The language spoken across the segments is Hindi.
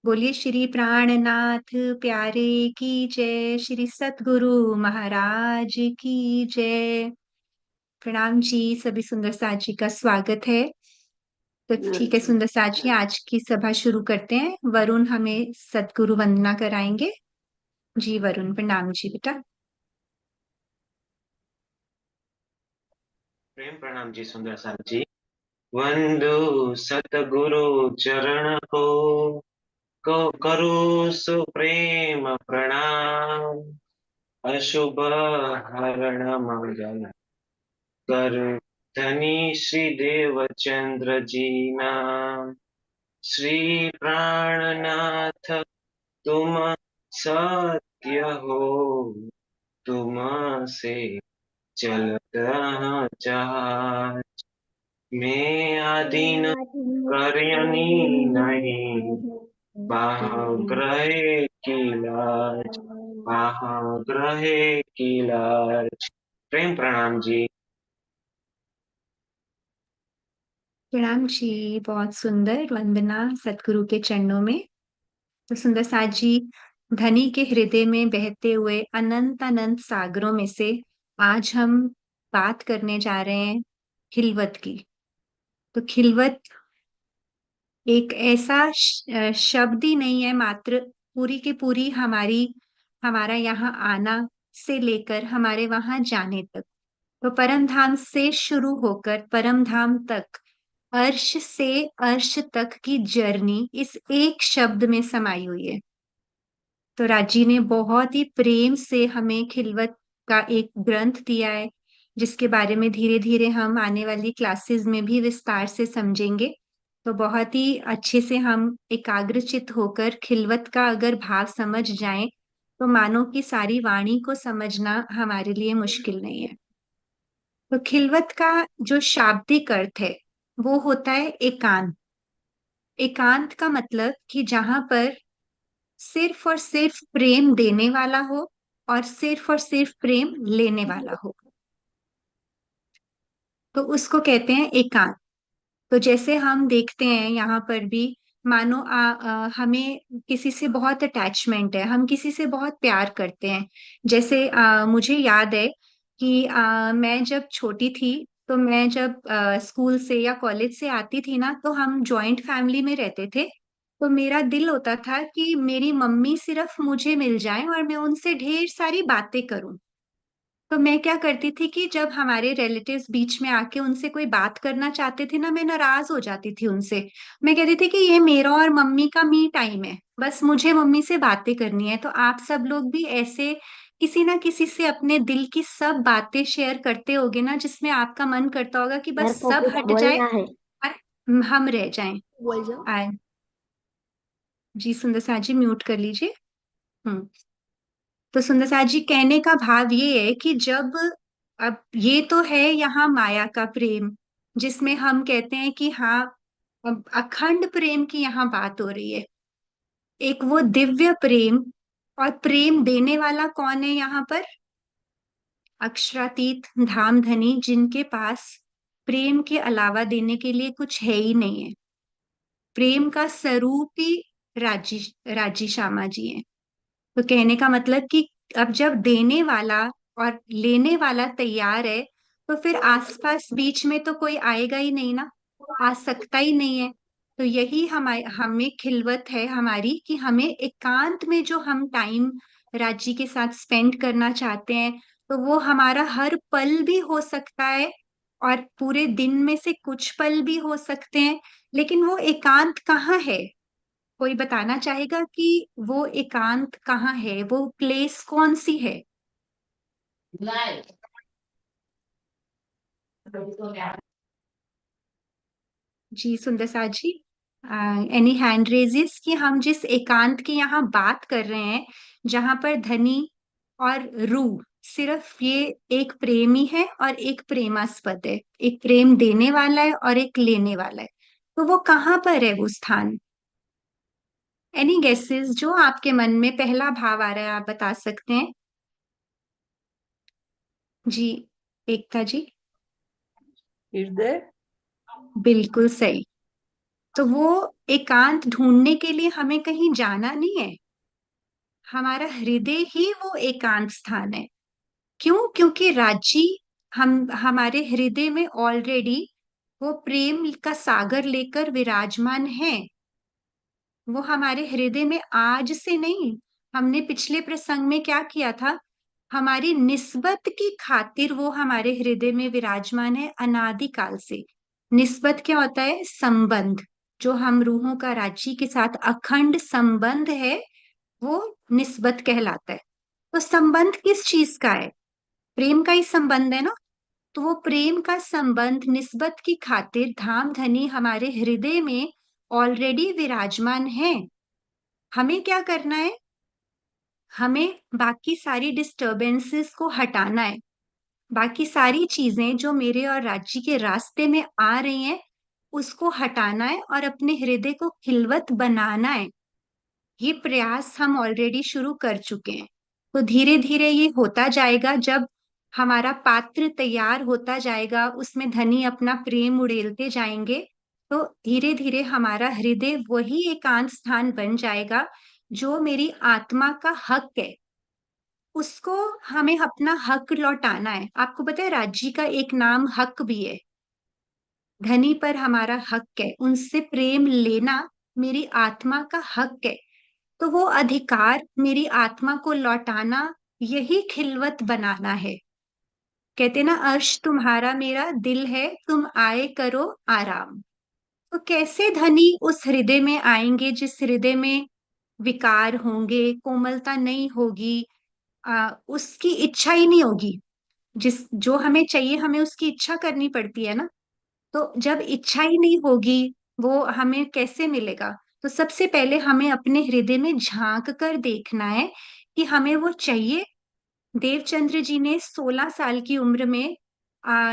बोलिए श्री प्राणनाथ प्यारे की जय। श्री सतगुरु महाराज की जय। प्रणाम जी। सभी सुंदर साथ जी का स्वागत है। तो ठीक है सुंदर साथ जी, आज की सभा शुरू करते हैं। वरुण हमें सतगुरु वंदना कराएंगे। जी वरुण, प्रणाम जी बेटा। प्रेम प्रणाम जी सुंदर साथ जी। वंदो सतगुरु चरण को करो सुप्रेम प्रणाम। अशुभ हरण मंगल कर धनी श्री देवचंद्र जी नाम। श्री प्राणनाथ तुम सत्य हो, तुम से चलत चाह। मैं आदीन करयनी नहीं, बाह्य की लाज, बाह्य की लाज। प्रेम प्रणाम जी। प्रणाम जी। बहुत सुंदर वंदना सतगुरु के चरणों में। तो सुंदर साथ जी, धनी के हृदय में बहते हुए अनंत अनंत सागरों में से आज हम बात करने जा रहे हैं खिलवत की। तो खिलवत एक ऐसा शब्द ही नहीं है मात्र, पूरी की पूरी हमारा यहाँ आना से लेकर हमारे वहां जाने तक, तो परम धाम से शुरू होकर परम धाम तक, अर्श से अर्श तक की जर्नी इस एक शब्द में समाई हुई है। तो राजी ने बहुत ही प्रेम से हमें खिलवत का एक ग्रंथ दिया है, जिसके बारे में धीरे धीरे हम आने वाली क्लासेस में भी विस्तार से समझेंगे। तो बहुत ही अच्छे से हम एकाग्रचित होकर खिलवत का अगर भाव समझ जाएं, तो मानो कि सारी वाणी को समझना हमारे लिए मुश्किल नहीं है। तो खिलवत का जो शाब्दिक अर्थ है वो होता है एकांत। एकांत का मतलब कि जहां पर सिर्फ और सिर्फ प्रेम देने वाला हो और सिर्फ और सिर्फ प्रेम लेने वाला हो, तो उसको कहते हैं एकांत। तो जैसे हम देखते हैं यहाँ पर भी, मानो हमें किसी से बहुत अटैचमेंट है, हम किसी से बहुत प्यार करते हैं। जैसे मुझे याद है कि मैं जब छोटी थी, तो मैं जब स्कूल से या कॉलेज से आती थी ना, तो हम जॉइंट फैमिली में रहते थे। तो मेरा दिल होता था कि मेरी मम्मी सिर्फ मुझे मिल जाए और मैं उनसे ढेर सारी बातें करूं। तो मैं क्या करती थी कि जब हमारे रिलेटिव्स बीच में आके उनसे कोई बात करना चाहते थे ना, मैं नाराज हो जाती थी उनसे। मैं कहती थी कि ये मेरा और मम्मी का मी टाइम है, बस मुझे मम्मी से बातें करनी है। तो आप सब लोग भी ऐसे किसी ना किसी से अपने दिल की सब बातें शेयर करते होगे ना, जिसमें आपका मन करता होगा कि मेरे बस को सब कुछ हट जाए बोलना है। और हम रह जाएं। बोल जाओ। आए जी, सुंदर सा जी म्यूट कर लीजिए। हम्म। तो सुंदर साथ जी, कहने का भाव ये है कि जब, अब ये तो है यहाँ माया का प्रेम, जिसमें हम कहते हैं कि हाँ, अब अखंड प्रेम की यहाँ बात हो रही है। एक वो दिव्य प्रेम, और प्रेम देने वाला कौन है यहाँ पर? अक्षरातीत धाम धनी, जिनके पास प्रेम के अलावा देने के लिए कुछ है ही नहीं है। प्रेम का स्वरूप ही राजी राजी श्यामा जी है। तो कहने का मतलब कि अब जब देने वाला और लेने वाला तैयार है, तो फिर आसपास बीच में तो कोई आएगा ही नहीं ना, आ सकता ही नहीं है। तो यही हमें खिलवत है हमारी, कि हमें एकांत में जो हम टाइम राजी के साथ स्पेंड करना चाहते हैं, तो वो हमारा हर पल भी हो सकता है, और पूरे दिन में से कुछ पल भी हो सकते हैं। लेकिन वो एकांत कहाँ है? कोई बताना चाहेगा कि वो एकांत कहाँ है, वो प्लेस कौन सी है? जी सुंदर साथ जी, एनी हैंड रेजेस कि हम जिस एकांत की यहाँ बात कर रहे हैं, जहां पर धनी और रू सिर्फ ये एक प्रेमी है और एक प्रेमास्पद है, एक प्रेम देने वाला है और एक लेने वाला है। तो वो कहाँ पर है वो स्थान? एनी गेसेस, जो आपके मन में पहला भाव आ रहा है आप बता सकते हैं। जी, एकता जी। हृदय। बिल्कुल सही। तो वो एकांत ढूंढने के लिए हमें कहीं जाना नहीं है। हमारा हृदय ही वो एकांत स्थान है। क्यों? क्योंकि रांची हम हमारे हृदय में ऑलरेडी वो प्रेम का सागर लेकर विराजमान है। वो हमारे हृदय में आज से नहीं, हमने पिछले प्रसंग में क्या किया था, हमारी निस्बत की खातिर वो हमारे हृदय में विराजमान है अनादि काल से। निस्बत क्या होता है? संबंध। जो हम रूहों का रांची के साथ अखंड संबंध है, वो निस्बत कहलाता है। तो संबंध किस चीज का है? प्रेम का ही संबंध है ना। तो वो प्रेम का संबंध निस्बत की खातिर धाम धनी हमारे हृदय में ऑलरेडी विराजमान है। हमें क्या करना है? हमें बाकी सारी डिस्टरबेंसेस को हटाना है। बाकी सारी चीजें जो मेरे और राज्य के रास्ते में आ रही हैं, उसको हटाना है और अपने हृदय को खिलवत बनाना है। ये प्रयास हम ऑलरेडी शुरू कर चुके हैं। तो धीरे धीरे ये होता जाएगा। जब हमारा पात्र तैयार होता जाएगा, उसमें धनी अपना प्रेम उड़ेलते जाएंगे, तो धीरे धीरे हमारा हृदय वही एकांत स्थान बन जाएगा जो मेरी आत्मा का हक है। उसको हमें अपना हक लौटाना है। आपको पता है राज्य का एक नाम हक भी है। धनी पर हमारा हक है, उनसे प्रेम लेना मेरी आत्मा का हक है। तो वो अधिकार मेरी आत्मा को लौटाना, यही खिलवत बनाना है। कहते ना, अर्श तुम्हारा मेरा दिल है, तुम आए करो आराम। तो कैसे धनी उस हृदय में आएंगे जिस हृदय में विकार होंगे, कोमलता नहीं होगी, उसकी इच्छा ही नहीं होगी। जिस जो हमें चाहिए, हमें उसकी इच्छा करनी पड़ती है ना। तो जब इच्छा ही नहीं होगी, वो हमें कैसे मिलेगा? तो सबसे पहले हमें अपने हृदय में झांक कर देखना है कि हमें वो चाहिए। देवचंद्र जी ने 16 साल की उम्र में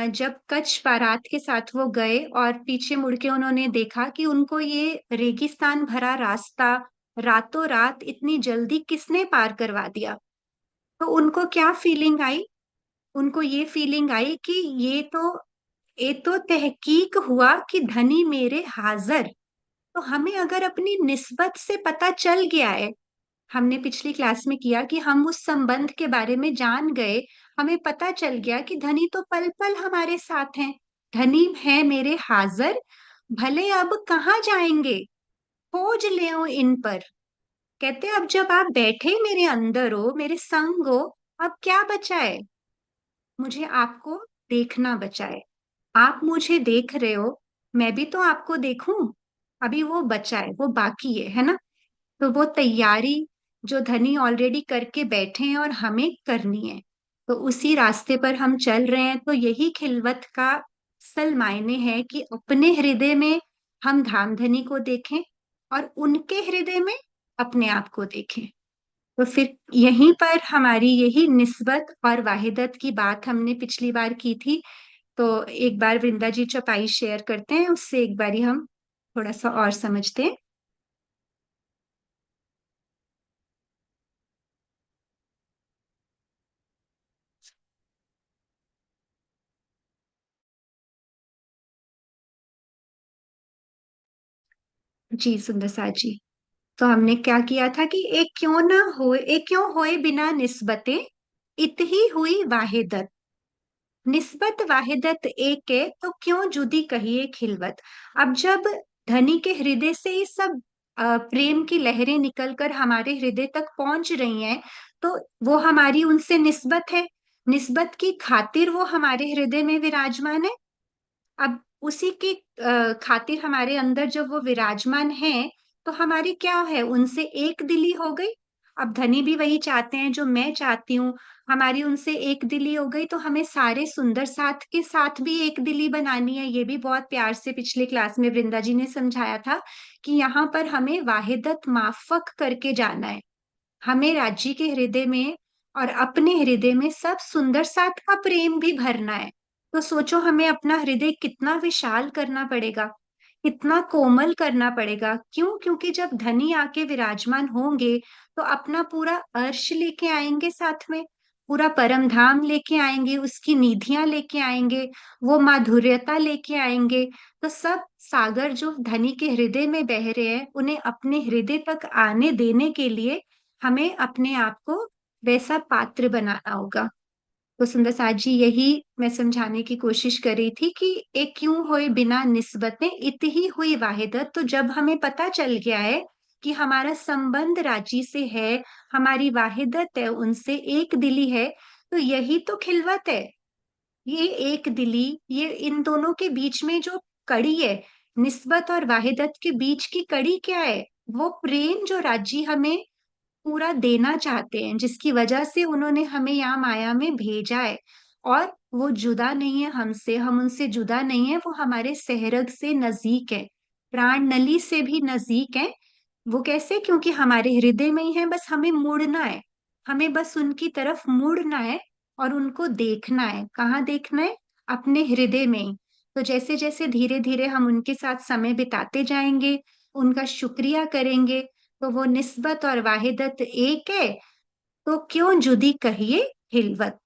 जब कच्छ बारात के साथ वो गए और पीछे मुड़ के उन्होंने देखा कि उनको ये रेगिस्तान भरा रास्ता रातों रात इतनी जल्दी किसने पार करवा दिया, तो उनको क्या फीलिंग आई? उनको ये फीलिंग आई कि ये तो तहकीक हुआ कि धनी मेरे हाजिर। तो हमें अगर अपनी निस्बत से पता चल गया है, हमने पिछली क्लास में किया कि हम उस संबंध के बारे में जान गए, हमें पता चल गया कि धनी तो पल पल हमारे साथ हैं, धनी है मेरे हाजिर, भले अब कहाँ जाएंगे, खोज ले इन पर। कहते अब जब आप बैठे मेरे अंदर हो, मेरे संग हो, अब क्या बचा है? मुझे आपको देखना बचा है। आप मुझे देख रहे हो, मैं भी तो आपको देखूं। अभी वो बचा है, वो बाकी है ना। तो वो तैयारी जो धनी ऑलरेडी करके बैठे हैं और हमें करनी है, तो उसी रास्ते पर हम चल रहे हैं। तो यही खिलवत का असल मायने है कि अपने हृदय में हम धामधनी को देखें और उनके हृदय में अपने आप को देखें। तो फिर यहीं पर हमारी यही निस्बत और वाहिदत की बात हमने पिछली बार की थी। तो एक बार वृंदा जी चौपाई शेयर करते हैं, उससे एक बारी हम थोड़ा सा और समझते हैं। जी सुंदर सा जी। तो हमने क्या किया था कि एक क्यों होए बिना निस्बतें, इत ही हुई वाहिदत। निस्बत वाहिदत एक है, तो क्यों जुदी कहिए खिलवत। अब जब धनी के हृदय से ये सब प्रेम की लहरें निकलकर हमारे हृदय तक पहुंच रही हैं, तो वो हमारी उनसे निस्बत है। निस्बत की खातिर वो हमारे हृदय में विराजमान है। अब उसी की खातिर हमारे अंदर जब वो विराजमान है, तो हमारी क्या है, उनसे एक दिली हो गई। अब धनी भी वही चाहते हैं जो मैं चाहती हूँ। हमारी उनसे एक दिली हो गई, तो हमें सारे सुंदर साथ के साथ भी एक दिली बनानी है। ये भी बहुत प्यार से पिछले क्लास में वृंदा जी ने समझाया था कि यहाँ पर हमें वाहिदत माफक करके जाना है। हमें राज्य के हृदय में और अपने हृदय में सब सुंदर साथ का प्रेम भी भरना है। तो सोचो, हमें अपना हृदय कितना विशाल करना पड़ेगा, कितना कोमल करना पड़ेगा। क्यों? क्योंकि जब धनी आके विराजमान होंगे, तो अपना पूरा अर्श लेके आएंगे साथ में। पूरा परम धाम लेके आएंगे, उसकी निधियां लेके आएंगे, वो माधुर्यता लेके आएंगे। तो सब सागर जो धनी के हृदय में बह रहे हैं, उन्हें अपने हृदय तक आने देने के लिए हमें अपने आप को वैसा पात्र बनाना होगा। तो सुंदर साथ जी, यही मैं समझाने की कोशिश कर रही थी कि एक क्यों होए बिना निस्बतें इत ही हुई वाहिदत। तो जब हमें पता चल गया है कि हमारा संबंध रांची से है, हमारी वाहिदत है उनसे, एक दिली है, तो यही तो खिलवत है। ये एक दिली, ये इन दोनों के बीच में जो कड़ी है, निस्बत और वाहिदत के बीच की कड़ी क्या है? वो प्रेम जो राजी हमें पूरा देना चाहते हैं, जिसकी वजह से उन्होंने हमें यहाँ माया में भेजा है। और वो जुदा नहीं है हमसे, हम उनसे जुदा नहीं है, वो हमारे सहरग से नजदीक है, प्राण नली से भी नजदीक है। वो कैसे? क्योंकि हमारे हृदय में ही है, बस हमें मुड़ना है। हमें बस उनकी तरफ मुड़ना है और उनको देखना है। कहाँ देखना है? अपने हृदय में ही। तो जैसे जैसे धीरे धीरे हम उनके साथ समय बिताते जाएंगे, उनका शुक्रिया करेंगे, तो वो निस्बत और वाहिदत एक है, तो क्यों जुदी कहिए खिलवत।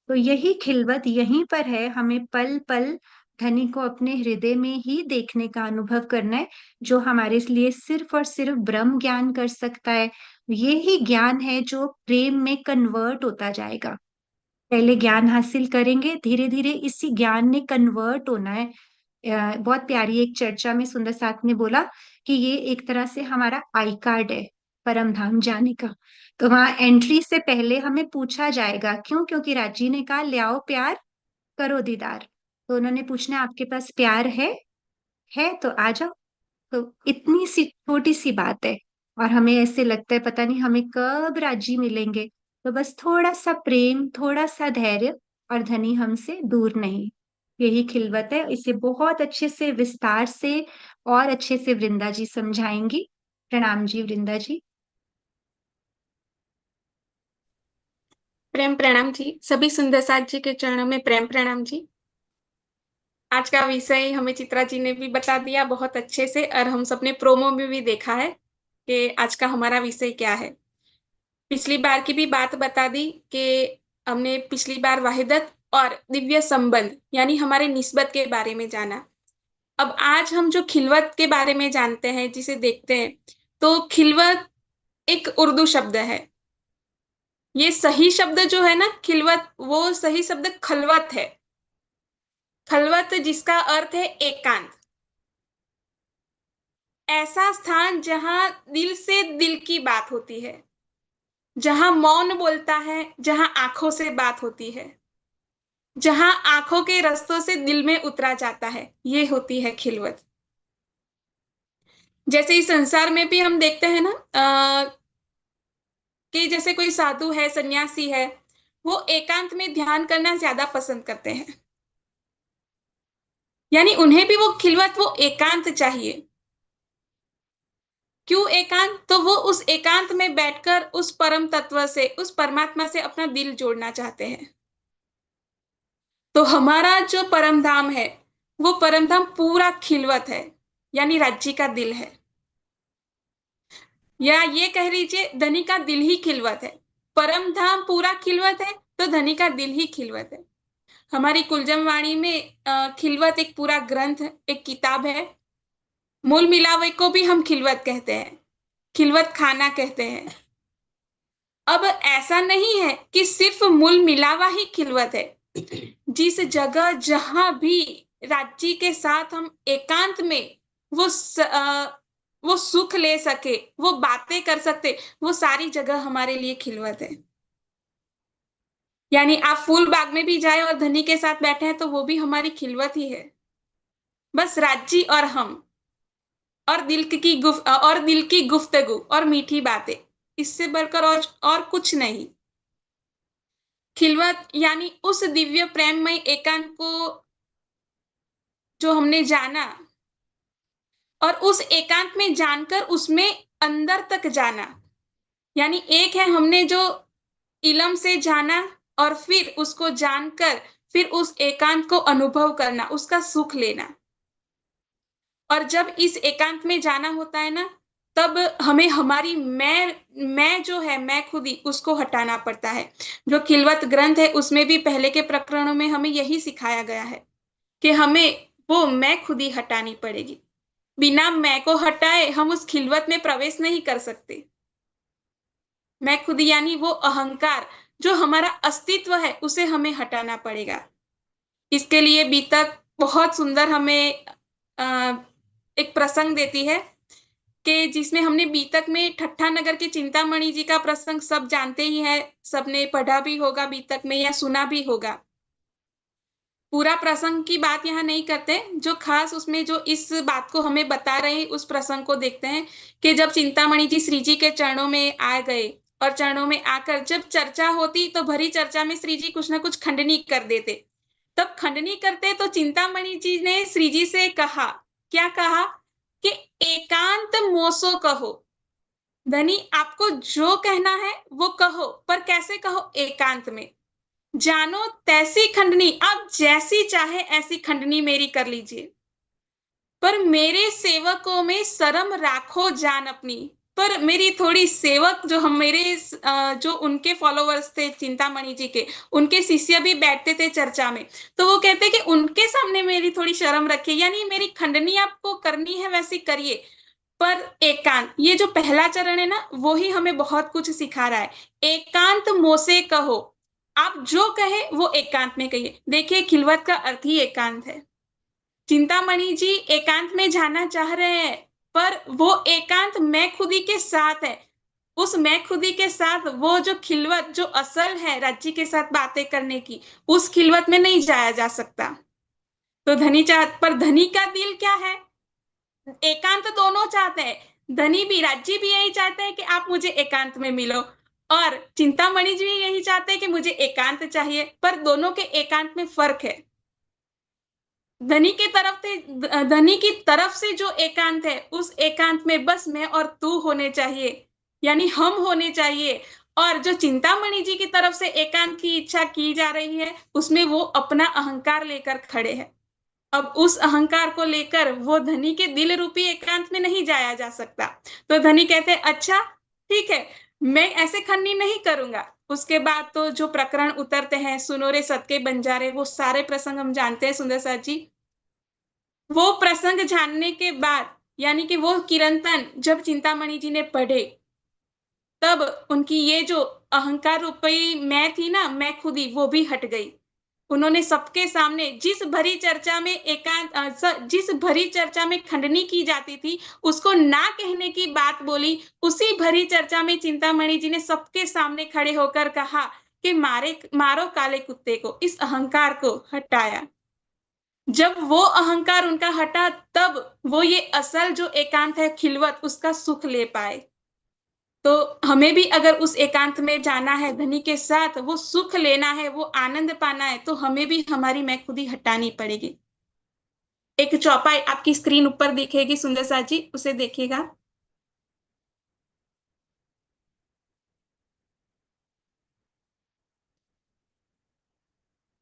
तो यही खिलवत यहीं पर है, हमें पल पल धनी को अपने हृदय में ही देखने का अनुभव करना है, जो हमारे लिए सिर्फ और सिर्फ ब्रह्म ज्ञान कर सकता है। ये ही ज्ञान है जो प्रेम में कन्वर्ट होता जाएगा। पहले ज्ञान हासिल करेंगे, धीरे धीरे इसी ज्ञान ने कन्वर्ट होना है। बहुत प्यारी एक चर्चा में सुंदर साथ ने बोला कि ये एक तरह से हमारा आई कार्ड है परम धाम जाने का। तो वहां एंट्री से पहले हमें पूछा जाएगा, क्यों? क्योंकि राजी ने कहा ले आओ प्यार, करो दीदार। तो उन्होंने पूछना आपके पास प्यार है तो आ जाओ। तो इतनी सी छोटी सी बात है, और हमें ऐसे लगता है पता नहीं हमें कब राजी मिलेंगे। तो बस थोड़ा सा प्रेम, थोड़ा सा धैर्य, और धनी हमसे दूर नहीं। यही खिलवत है। इसे बहुत अच्छे से विस्तार से और अच्छे से वृंदा जी समझाएंगी। प्रणाम जी वृंदा जी। प्रेम प्रणाम जी। सभी सुंदर साथ जी के चरणों में प्रेम प्रणाम जी। आज का विषय हमें चित्रा जी ने भी बता दिया बहुत अच्छे से, और हम सबने प्रोमो में भी देखा है कि आज का हमारा विषय क्या है। पिछली बार की भी बात बता दी कि हमने पिछली बार वाहिदत और दिव्य संबंध यानी हमारे निस्बत के बारे में जाना। अब आज हम जो खिलवत के बारे में जानते हैं, जिसे देखते हैं, तो खिलवत एक उर्दू शब्द है। ये सही शब्द जो है ना खिलवत, वो सही शब्द खलवत है। खलवत जिसका अर्थ है एकांत, ऐसा स्थान जहां दिल से दिल की बात होती है, जहां मौन बोलता है, जहां आंखों से बात होती है, जहां आंखों के रस्तों से दिल में उतरा जाता है, ये होती है खिलवत। जैसे इस संसार में भी हम देखते हैं ना, कि जैसे कोई साधु है, सन्यासी है, वो एकांत में ध्यान करना ज्यादा पसंद करते हैं। यानी उन्हें भी वो खिलवत, वो एकांत चाहिए। क्यों एकांत? तो वो उस एकांत में बैठकर उस परम तत्व से, उस परमात्मा से अपना दिल जोड़ना चाहते हैं। तो हमारा जो परम धाम है, वो परम धाम पूरा खिलवत है, यानी राज्य का दिल है। या ये कह लीजिए धनी का दिल ही खिलवत है। परम धाम पूरा खिलवत है, तो धनी का दिल ही खिलवत है। हमारी कुलजम वाणी में खिलवत एक पूरा ग्रंथ, एक किताब है। मूल मिलावे को भी हम खिलवत कहते हैं, खिलवत खाना कहते हैं। अब ऐसा नहीं है कि सिर्फ मूल मिलावा ही खिलवत है। जिस जगह जहां भी राज्य के साथ हम एकांत में वो वो सुख ले सके, वो बातें कर सकते, वो सारी जगह हमारे लिए खिलवत है। यानी आप फूल बाग में भी जाए और धनी के साथ बैठे हैं, तो वो भी हमारी खिलवत ही है। बस राज्य और हम, और दिल की गुफ्तगू और मीठी बातें, इससे बढ़कर और कुछ नहीं। खिलवत यानी उस दिव्य प्रेममय एकांत को जो हमने जाना, और उस एकांत में जानकर उसमें अंदर तक जाना। यानी एक है हमने जो इलम से जाना, और फिर उसको जानकर फिर उस एकांत को अनुभव करना, उसका सुख लेना। और जब इस एकांत में जाना होता है ना, तब हमें हमारी मैं जो है, मैं खुद ही उसको हटाना पड़ता है। जो खिलवत ग्रंथ है उसमें भी पहले के प्रकरणों में हमें यही सिखाया गया है कि हमें वो मैं खुद ही हटानी पड़ेगी। बिना मैं को हटाए हम उस खिलवत में प्रवेश नहीं कर सकते। मैं खुद यानी वो अहंकार जो हमारा अस्तित्व है उसे हमें हटाना पड़ेगा। इसके लिए बीतक बहुत सुंदर हमें एक प्रसंग देती है कि जिसमें हमने बीतक में ठट्ठा नगर के चिंतामणि जी का प्रसंग सब जानते ही है, सबने पढ़ा भी होगा बीतक में या सुना भी होगा। पूरा प्रसंग की बात यहाँ नहीं करते, जो खास उसमें जो इस बात को हमें बता रहे हैं उस प्रसंग को देखते हैं कि जब चिंतामणि जी श्री जी के चरणों में आ गए और चरणों में आकर जब चर्चा होती तो भरी चर्चा में श्री जी कुछ ना कुछ खंडनी कर देते। तब खंडनी करते तो चिंतामणि जी ने श्री जी से कहा, क्या कहा कि एकांत मोसो कहो। धनी आपको जो कहना है वो कहो, पर कैसे कहो? एकांत में। जानो तैसी खंडनी, आप जैसी चाहे ऐसी खंडनी मेरी कर लीजिए, पर मेरे सेवकों में शर्म राखो जान अपनी। पर मेरी थोड़ी सेवक जो हम मेरे जो उनके फॉलोवर्स थे चिंतामणि जी के, उनके शिष्य भी बैठते थे चर्चा में, तो वो कहते कि उनके सामने मेरी थोड़ी शर्म रखिए, यानी मेरी खंडनी आपको करनी है वैसी करिए, पर एकांत। ये जो पहला चरण है ना, वो ही हमें बहुत कुछ सिखा रहा है। एकांत मोसे कहो, आप जो कहे वो एकांत में कहिए। देखिए खिलवत का अर्थ ही एकांत है। चिंतामणि जी एकांत में जाना चाह रहे हैं, पर वो एकांत मैं खुदी के साथ है। उस मैं खुदी के साथ वो जो खिलवत जो असल है राज्य के साथ बातें करने की, उस खिलवत में नहीं जाया जा सकता। तो धनी चाह, पर धनी का दिल क्या है? एकांत दोनों चाहते हैं। धनी भी, राज्य भी यही चाहते हैं कि आप मुझे एकांत में मिलो, और चिंतामणि जी यही चाहते हैं कि मुझे एकांत चाहिए, पर दोनों के एकांत में फर्क है। धनी की तरफ से जो एकांत है, उस एकांत में बस मैं और तू होने चाहिए, यानी हम होने चाहिए। और जो चिंतामणि जी की तरफ से एकांत की इच्छा की जा रही है, उसमें वो अपना अहंकार लेकर खड़े हैं। अब उस अहंकार को लेकर वो धनी के दिल रूपी एकांत में नहीं जाया जा सकता। तो धनी कहते हैं, अच्छा ठीक है, मैं ऐसे खन्नी नहीं करूंगा। उसके बाद तो जो प्रकरण उतरते हैं, सुनो रे सत के बंजारे, वो सारे प्रसंग हम जानते हैं सुंदर साथ जी। वो प्रसंग जानने के बाद, यानी कि वो कीर्तन जब चिंतामणि जी ने पढ़े, तब उनकी ये जो अहंकार रूपी मैं थी ना, मैं खुद ही, वो भी हट गई। उन्होंने सबके सामने जिस भरी चर्चा में खंडनी की जाती थी, उसको ना कहने की बात बोली। उसी भरी चर्चा में चिंतामणि जी ने सबके सामने खड़े होकर कहा कि मारो काले कुत्ते को, इस अहंकार को हटाया। जब वो अहंकार उनका हटा, तब वो ये असल जो एकांत है खिलवत, उसका सुख ले पाए। तो हमें भी अगर उस एकांत में जाना है, धनी के साथ वो सुख लेना है, वो आनंद पाना है, तो हमें भी हमारी मैं खुद ही हटानी पड़ेगी। एक चौपाई आपकी स्क्रीन ऊपर दिखेगी सुंदर सा जी, उसे देखिएगा।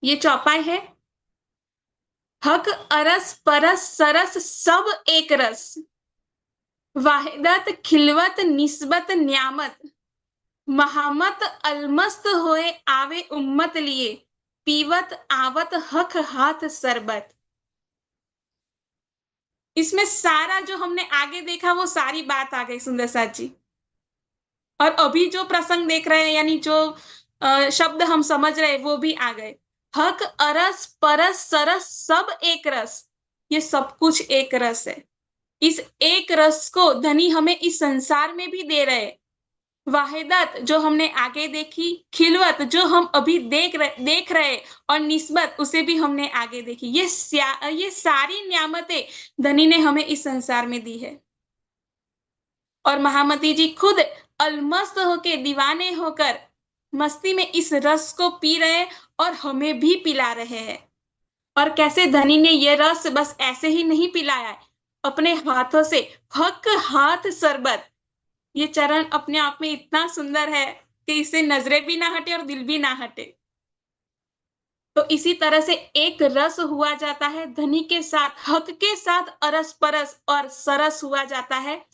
ये चौपाई है, हक अरस परस सरस सब एक रस, वाहिदत खिलवत निस्बत न्यामत, महामत अलमस्त होए आवे उम्मत लिए, पीवत आवत हक हाथ सरबत। इसमें सारा जो हमने आगे देखा वो सारी बात आ गई सुंदर साथ जी। और अभी जो प्रसंग देख रहे हैं, यानी जो शब्द हम समझ रहे हैं, वो भी आ गए। हक अरस परस सरस सब एक रस, ये सब कुछ एक रस है। इस एक रस को धनी हमें इस संसार में भी दे रहे। वाहिदत जो हमने आगे देखी, खिलवत जो हम अभी देख रहे, और निस्बत उसे भी हमने आगे देखी। ये सारी न्यामतें धनी ने हमें इस संसार में दी है। और महामती जी खुद अलमस्त होके, दीवाने होकर मस्ती में इस रस को पी रहे, और हमें भी पिला रहे हैं। और कैसे धनी ने ये रस बस ऐसे ही नहीं पिलाया है, अपने हाथों से हक हाथ शरबत। ये चरण अपने आप में इतना सुंदर है कि इससे नजरें भी ना हटे और दिल भी ना हटे। तो इसी तरह से एक रस हुआ जाता है धनी के साथ, हक के साथ अरस परस और सरस हुआ जाता है।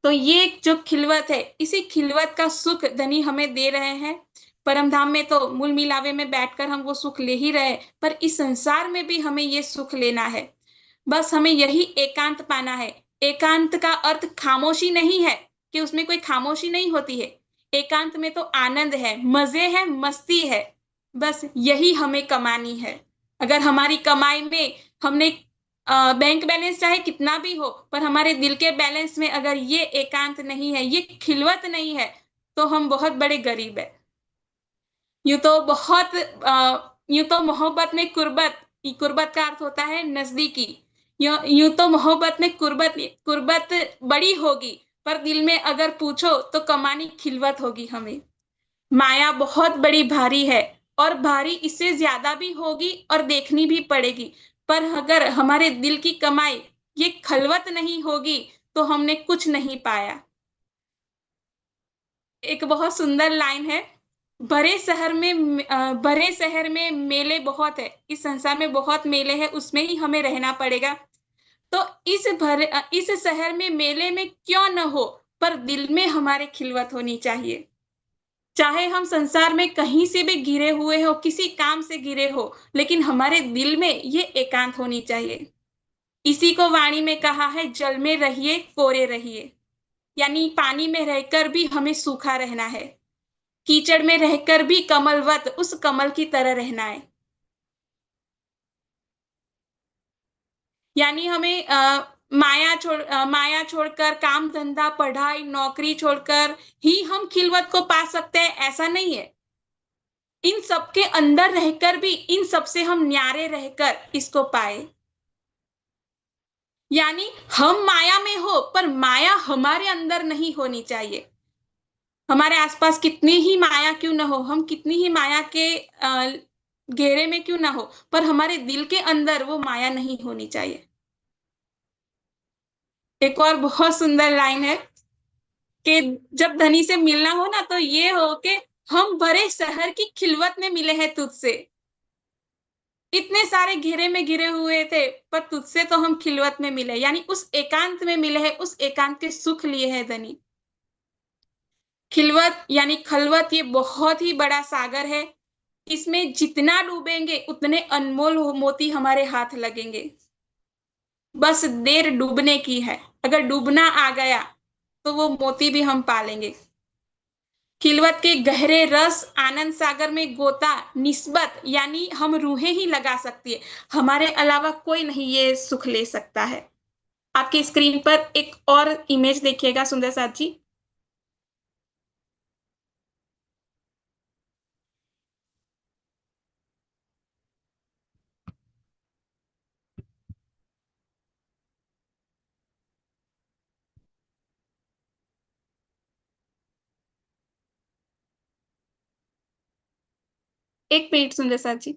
तो ये जो खिलवत है, इसी खिलवत का सुख धनी हमें दे रहे हैं। परम धाम में तो मूल मिलावे में बैठकर हम वो सुख ले ही रहे, पर इस संसार में भी हमें ये सुख लेना है। बस हमें यही एकांत पाना है। एकांत का अर्थ खामोशी नहीं है कि उसमें कोई खामोशी नहीं होती है। एकांत में तो आनंद है, मजे है, मस्ती है। बस यही हमें कमानी है। अगर हमारी कमाई में हमने बैंक बैलेंस चाहे कितना भी हो, पर हमारे दिल के बैलेंस में अगर ये एकांत नहीं है, ये खिलवत नहीं है, तो हम बहुत बड़े गरीब है। यूं तो यूं तो मोहब्बत में कुर्बत, कुर्बत का अर्थ होता है नजदीकी। यूं तो मोहब्बत में कुर्बत कुर्बत बड़ी होगी, पर दिल में अगर पूछो तो कमानी खिलवत होगी हमें। माया बहुत बड़ी भारी है, और भारी इससे ज्यादा भी होगी और देखनी भी पड़ेगी। पर अगर हमारे दिल की कमाई ये खलवत नहीं होगी, तो हमने कुछ नहीं पाया। एक बहुत सुंदर लाइन है, भरे शहर में मेले बहुत है, इस संसार में बहुत मेले हैं, उसमें ही हमें रहना पड़ेगा। तो इस शहर में मेले में क्यों न हो, पर दिल में हमारे खिलवत होनी चाहिए। चाहे हम संसार में कहीं से भी घिरे हुए हो, किसी काम से घिरे हो, लेकिन हमारे दिल में ये एकांत होनी चाहिए। इसी को वाणी में कहा है, जल में रहिए कोरे रहिए। यानी पानी में रहकर भी हमें सूखा रहना है, कीचड़ में रहकर भी कमलवत उस कमल की तरह रहना है। यानी हमें माया छोड़कर, काम धंधा पढ़ाई नौकरी छोड़कर ही हम खिलवत को पा सकते हैं, ऐसा नहीं है। इन सबके अंदर रहकर भी इन सबसे हम न्यारे रहकर इसको पाए। यानी हम माया में हो, पर माया हमारे अंदर नहीं होनी चाहिए। हमारे आसपास कितनी ही माया क्यों ना हो, हम कितनी ही माया के घेरे में क्यों ना हो, पर हमारे दिल के अंदर वो माया नहीं होनी चाहिए। एक और बहुत सुंदर लाइन है कि जब धनी से मिलना हो ना, तो ये हो कि हम भरे शहर की खिलवत में मिले हैं तुझसे। इतने सारे घेरे में घिरे हुए थे, पर तुझसे तो हम खिलवत में मिले, यानी उस एकांत में मिले हैं, उस एकांत के सुख लिए हैं धनी। खिलवत यानी खलवत ये बहुत ही बड़ा सागर है। इसमें जितना डूबेंगे उतने अनमोल मोती हमारे हाथ लगेंगे। बस देर डूबने की है, अगर डूबना आ गया तो वो मोती भी हम पालेंगे। खिलवत के गहरे रस आनंद सागर में गोता निस्बत, यानी हम रूहें ही लगा सकती है, हमारे अलावा कोई नहीं ये सुख ले सकता है। आपकी स्क्रीन पर एक और इमेज देखिएगा सुंदर साथ जी। एक मिनट सुंदर साथ जी।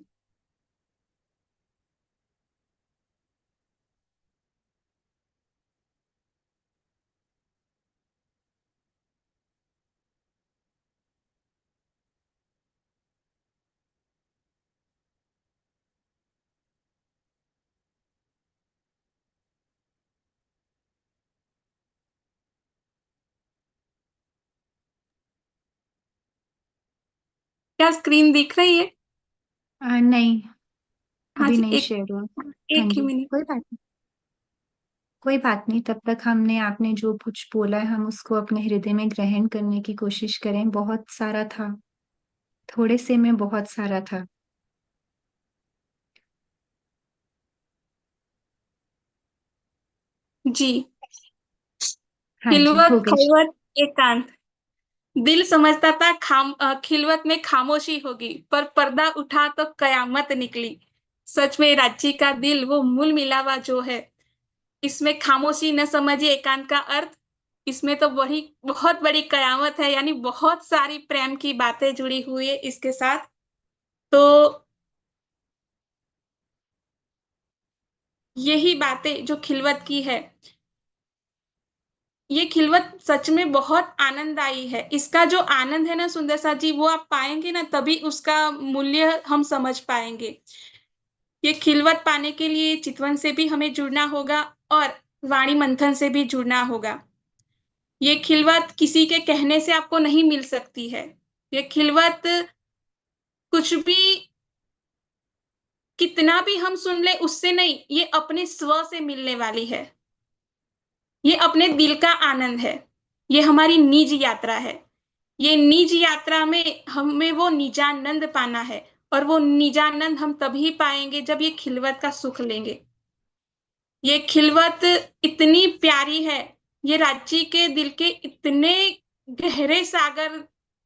क्या स्क्रीन दिख रही है? नहीं, हाँ अभी जी, नहीं एक शेयर हुआ। हाँ एक ही जी, मिनट। कोई बात नहीं। कोई बात नहीं, तब तक हमने आपने जो कुछ बोला है हम उसको अपने हृदय में ग्रहण करने की कोशिश करें। बहुत सारा था, थोड़े से में बहुत सारा था। जी। हाँ जी, हो खिलवत गई। खलवत एकांत। दिल समझता था खिलवत में खामोशी होगी, पर पर्दा उठा तो कयामत निकली। सच में रांची का दिल वो मूल मिलावा जो है, इसमें खामोशी न समझिए एकांत का अर्थ। इसमें तो वही बहुत बड़ी कयामत है, यानी बहुत सारी प्रेम की बातें जुड़ी हुई है इसके साथ। तो यही बातें जो खिलवत की है, ये खिलवत सच में बहुत आनंददायी है। इसका जो आनंद है ना सुंदर सा जी, वो आप पाएंगे ना, तभी उसका मूल्य हम समझ पाएंगे। ये खिलवत पाने के लिए चितवन से भी हमें जुड़ना होगा, और वाणी मंथन से भी जुड़ना होगा। ये खिलवत किसी के कहने से आपको नहीं मिल सकती है। ये खिलवत कुछ भी, कितना भी हम सुन ले उससे नहीं, ये अपने स्व से मिलने वाली है। ये अपने दिल का आनंद है। ये हमारी निज यात्रा है। ये निज यात्रा में हमें वो निजानंद पाना है, और वो निजानंद हम तभी पाएंगे जब ये खिलवत का सुख लेंगे। ये खिलवत इतनी प्यारी है, ये रांची के दिल के इतने गहरे सागर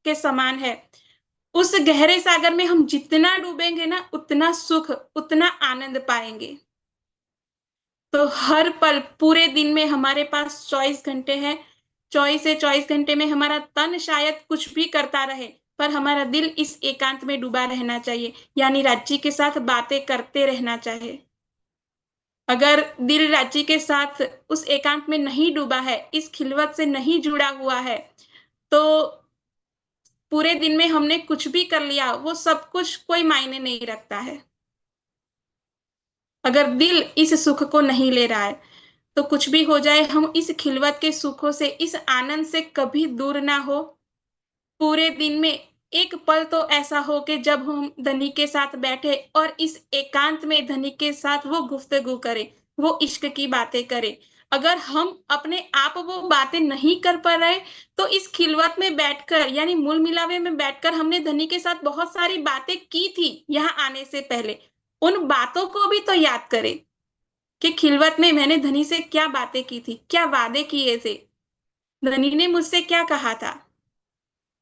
के समान है। उस गहरे सागर में हम जितना डूबेंगे ना, उतना सुख, उतना आनंद पाएंगे। तो हर पल, पूरे दिन में हमारे पास 24 घंटे हैं। 24 से 24 घंटे में हमारा तन शायद कुछ भी करता रहे, पर हमारा दिल इस एकांत में डूबा रहना चाहिए, यानी राज्य के साथ बातें करते रहना चाहिए। अगर दिल राज्य के साथ उस एकांत में नहीं डूबा है, इस खिलवत से नहीं जुड़ा हुआ है, तो पूरे दिन में हमने कुछ भी कर लिया, वो सब कुछ कोई मायने नहीं रखता है। अगर दिल इस सुख को नहीं ले रहा है, तो कुछ भी हो जाए, हम इस खिलवत के सुखों से, इस आनंद से कभी दूर ना हो। पूरे दिन में एक पल तो ऐसा हो कि जब हम धनी के साथ बैठे और इस एकांत में धनी के साथ वो गुफ्तगू करे, वो इश्क की बातें करे। अगर हम अपने आप वो बातें नहीं कर पा रहे, तो इस खिलवत में बैठकर, यानी मूल मिलावे में बैठकर, हमने धनी के साथ बहुत सारी बातें की थी यहाँ आने से पहले, उन बातों को भी तो याद करें कि खिलवत में मैंने धनी से क्या बातें की थी, क्या वादे किए थे, धनी ने मुझसे क्या कहा था।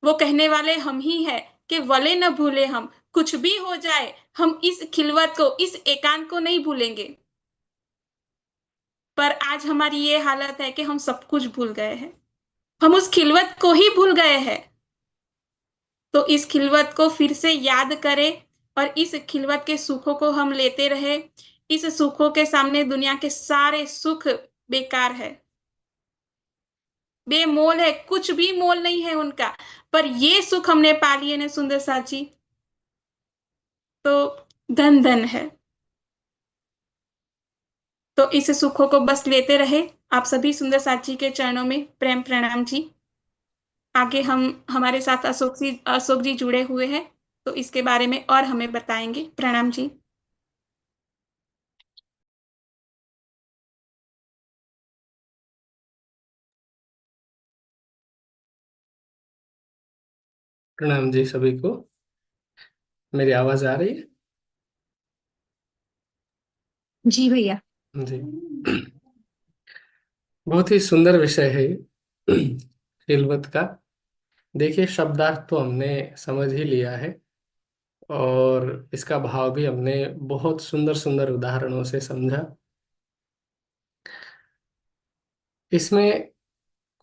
वो कहने वाले हम ही है कि वले न भूले हम, कुछ भी हो जाए हम इस खिलवत को, इस एकांत को नहीं भूलेंगे। पर आज हमारी ये हालत है कि हम सब कुछ भूल गए हैं, हम उस खिलवत को ही भूल गए हैं। तो इस खिलवत को फिर से याद करें, और इस खिलवत के सुखों को हम लेते रहे। इस सुखों के सामने दुनिया के सारे सुख बेकार है, बेमोल है, कुछ भी मोल नहीं है उनका। पर ये सुख हमने पा लिए ना सुंदर साची, तो धन धन है। तो इस सुखों को बस लेते रहे। आप सभी सुंदर साची के चरणों में प्रेम प्रणाम जी। आगे हम, हमारे साथ अशोक जी जुड़े हुए हैं, तो इसके बारे में और हमें बताएंगे। प्रणाम जी। प्रणाम जी सभी को। मेरी आवाज आ रही है? जी भैया। जी। बहुत ही सुंदर विषय है ये खिलवत का। देखिए, शब्दार्थ तो हमने समझ ही लिया है, और इसका भाव भी हमने बहुत सुंदर सुंदर उदाहरणों से समझा। इसमें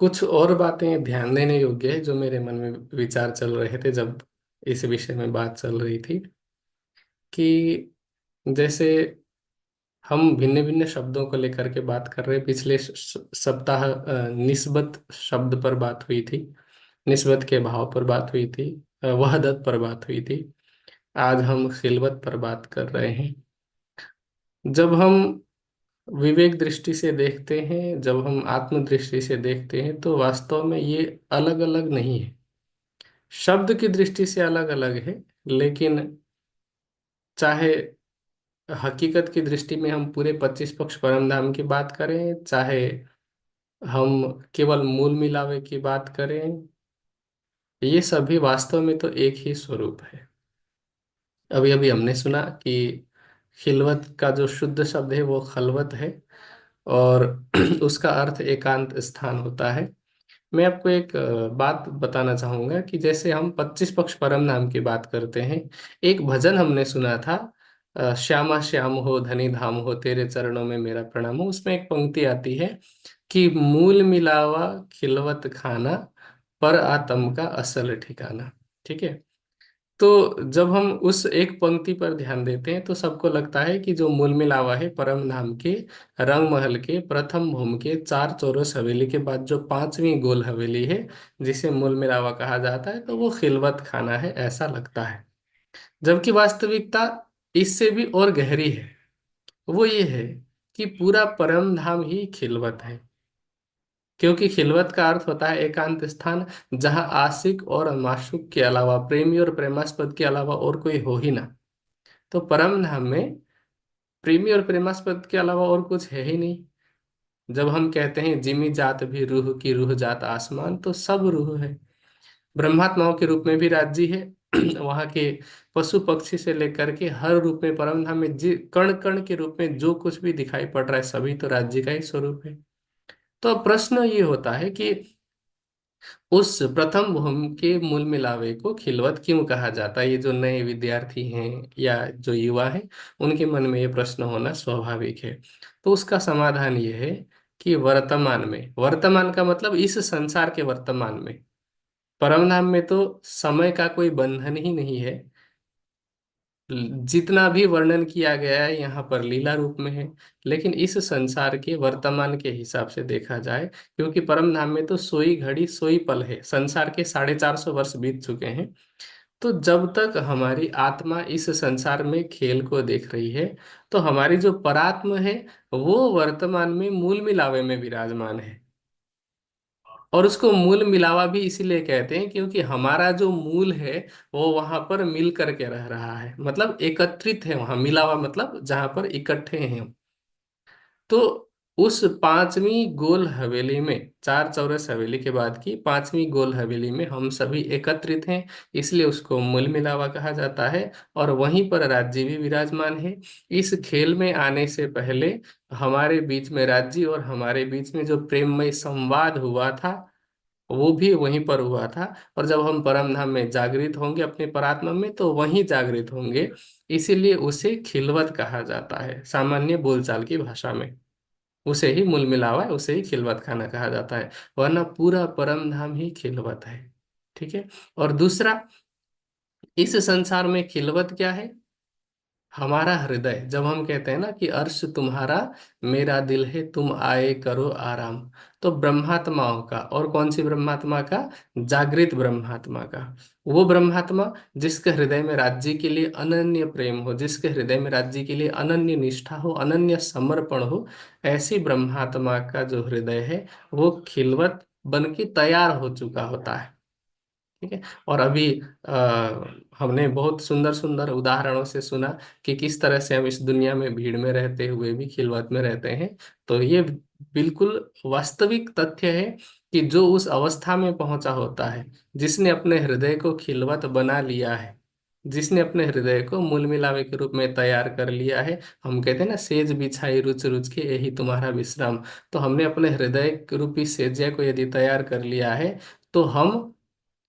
कुछ और बातें ध्यान देने योग्य है जो मेरे मन में विचार चल रहे थे जब इस विषय में बात चल रही थी, कि जैसे हम भिन्न भिन्न शब्दों को लेकर के बात कर रहे हैं। पिछले सप्ताह निस्बत शब्द पर बात हुई थी, निस्बत के भाव पर बात हुई थी, वहदत पर बात हुई थी। आज हम खिलवत पर बात कर रहे हैं। जब हम विवेक दृष्टि से देखते हैं, जब हम आत्म दृष्टि से देखते हैं, तो वास्तव में ये अलग अलग नहीं है। शब्द की दृष्टि से अलग अलग है, लेकिन चाहे हकीकत की दृष्टि में हम पूरे 25 पक्ष परम धाम की बात करें, चाहे हम केवल मूल मिलावे की बात करें, ये सभी वास्तव में तो एक ही स्वरूप है। अभी अभी हमने सुना कि खिलवत का जो शुद्ध शब्द है वो खलवत है, और उसका अर्थ एकांत स्थान होता है। मैं आपको एक बात बताना चाहूंगा कि जैसे हम 25 पक्ष परम नाम की बात करते हैं, एक भजन हमने सुना था, श्यामा श्याम हो धनी धाम हो तेरे चरणों में मेरा प्रणाम हो। उसमें एक पंक्ति आती है कि मूल मिलावा खिलवत खाना, पर आतम का असल ठिकाना। ठीक है। तो जब हम उस एक पंक्ति पर ध्यान देते हैं, तो सबको लगता है कि जो मूल मिलावा है परम धाम के रंग महल के प्रथम भूम के चार चौरस हवेली के बाद जो पांचवी गोल हवेली है, जिसे मूल मिलावा कहा जाता है, तो वो खिलवत खाना है, ऐसा लगता है। जबकि वास्तविकता इससे भी और गहरी है। वो ये है कि पूरा परम धाम ही खिलवत है। क्योंकि खिलवत का अर्थ होता है एकांत स्थान, जहां आशिक और माशूक के अलावा, प्रेमी और प्रेमास्पद के अलावा और कोई हो ही ना। तो परम धाम में प्रेमी और प्रेमास्पद के अलावा और कुछ है ही नहीं। जब हम कहते हैं जिमी जात भी रूह की, रूह जात आसमान, तो सब रूह है। ब्रह्मात्माओं के रूप में भी राज्य है। वहां के पशु पक्षी से लेकर के हर रूप में परम धाम में कण कण के रूप में जो कुछ भी दिखाई पड़ रहा है, सभी तो राज्य का ही स्वरूप है। तो अब प्रश्न ये होता है कि उस प्रथम भूमि के मूल मिलावे को खिलवत क्यों कहा जाता है? ये जो नए विद्यार्थी हैं या जो युवा हैं, उनके मन में ये प्रश्न होना स्वाभाविक है। तो उसका समाधान ये है कि वर्तमान में, वर्तमान का मतलब इस संसार के वर्तमान में, परम धाम में तो समय का कोई बंधन ही नहीं है। जितना भी वर्णन किया गया है यहाँ पर लीला रूप में है। लेकिन इस संसार के वर्तमान के हिसाब से देखा जाए, क्योंकि परम धाम में तो सोई घड़ी सोई पल है, संसार के 450 वर्ष बीत चुके हैं। तो जब तक हमारी आत्मा इस संसार में खेल को देख रही है, तो हमारी जो परात्म है वो वर्तमान में मूल मिलावे में विराजमान है। और उसको मूल मिलावा भी इसीलिए कहते हैं क्योंकि हमारा जो मूल है वो वहां पर मिल करके रह रहा है, मतलब एकत्रित है वहां। मिलावा मतलब जहां पर इकट्ठे हैं हम। तो उस पांचवी गोल हवेली में, चार चौरस हवेली के बाद की पांचवी गोल हवेली में हम सभी एकत्रित हैं, इसलिए उसको मूल मिलावा कहा जाता है। और वहीं पर राज्य भी विराजमान है। इस खेल में आने से पहले हमारे बीच में राज्य और हमारे बीच में जो प्रेममय संवाद हुआ था, वो भी वहीं पर हुआ था। और जब हम परम धाम में जागृत होंगे अपने परात्मा में, तो वहीं जागृत होंगे। इसीलिए उसे खिलवत कहा जाता है सामान्य बोलचाल की भाषा में। उसे ही मूल मिलावा है, उसे ही खिलवत खाना कहा जाता है। वरना पूरा परम धाम ही खिलवत है। ठीक है। और दूसरा, इस संसार में खिलवत क्या है? हमारा हृदय। जब हम कहते हैं ना कि अर्श तुम्हारा मेरा दिल है, तुम आए करो आराम, तो ब्रह्मात्माओं का, और कौन सी ब्रह्मात्मा का? जागृत ब्रह्मात्मा का। वो ब्रह्मात्मा जिसके हृदय में राज्य के लिए अनन्य प्रेम हो, जिसके हृदय में राज्य के लिए अनन्य निष्ठा हो, अनन्य समर्पण हो, ऐसी ब्रह्मात्मा का जो हृदय है वो खिलवत बन के तैयार हो चुका होता है। ठीक है। और अभी हमने बहुत सुंदर सुंदर उदाहरणों से सुना कि किस तरह से हम इस दुनिया में भीड़ में रहते हुए भी खिलवत में रहते हैं। तो ये बिल्कुल वास्तविक तथ्य है कि जो उस अवस्था में पहुंचा होता है, जिसने अपने हृदय को खिलवत बना लिया है, जिसने अपने हृदय को मूल मिलावे के रूप में तैयार कर लिया है, हम कहते हैं ना सेज बिछाई रुच रुच के यही तुम्हारा विश्राम। तो हमने अपने हृदय रूपी सेज्या को यदि तैयार कर लिया है, तो हम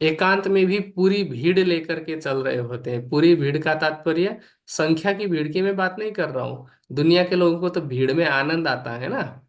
एकांत में भी पूरी भीड़ लेकर के चल रहे होते हैं। पूरी भीड़ का तात्पर्य संख्या की भीड़ की मैं बात नहीं कर रहा हूँ। दुनिया के लोगों को तो भीड़ में आनंद आता है ना,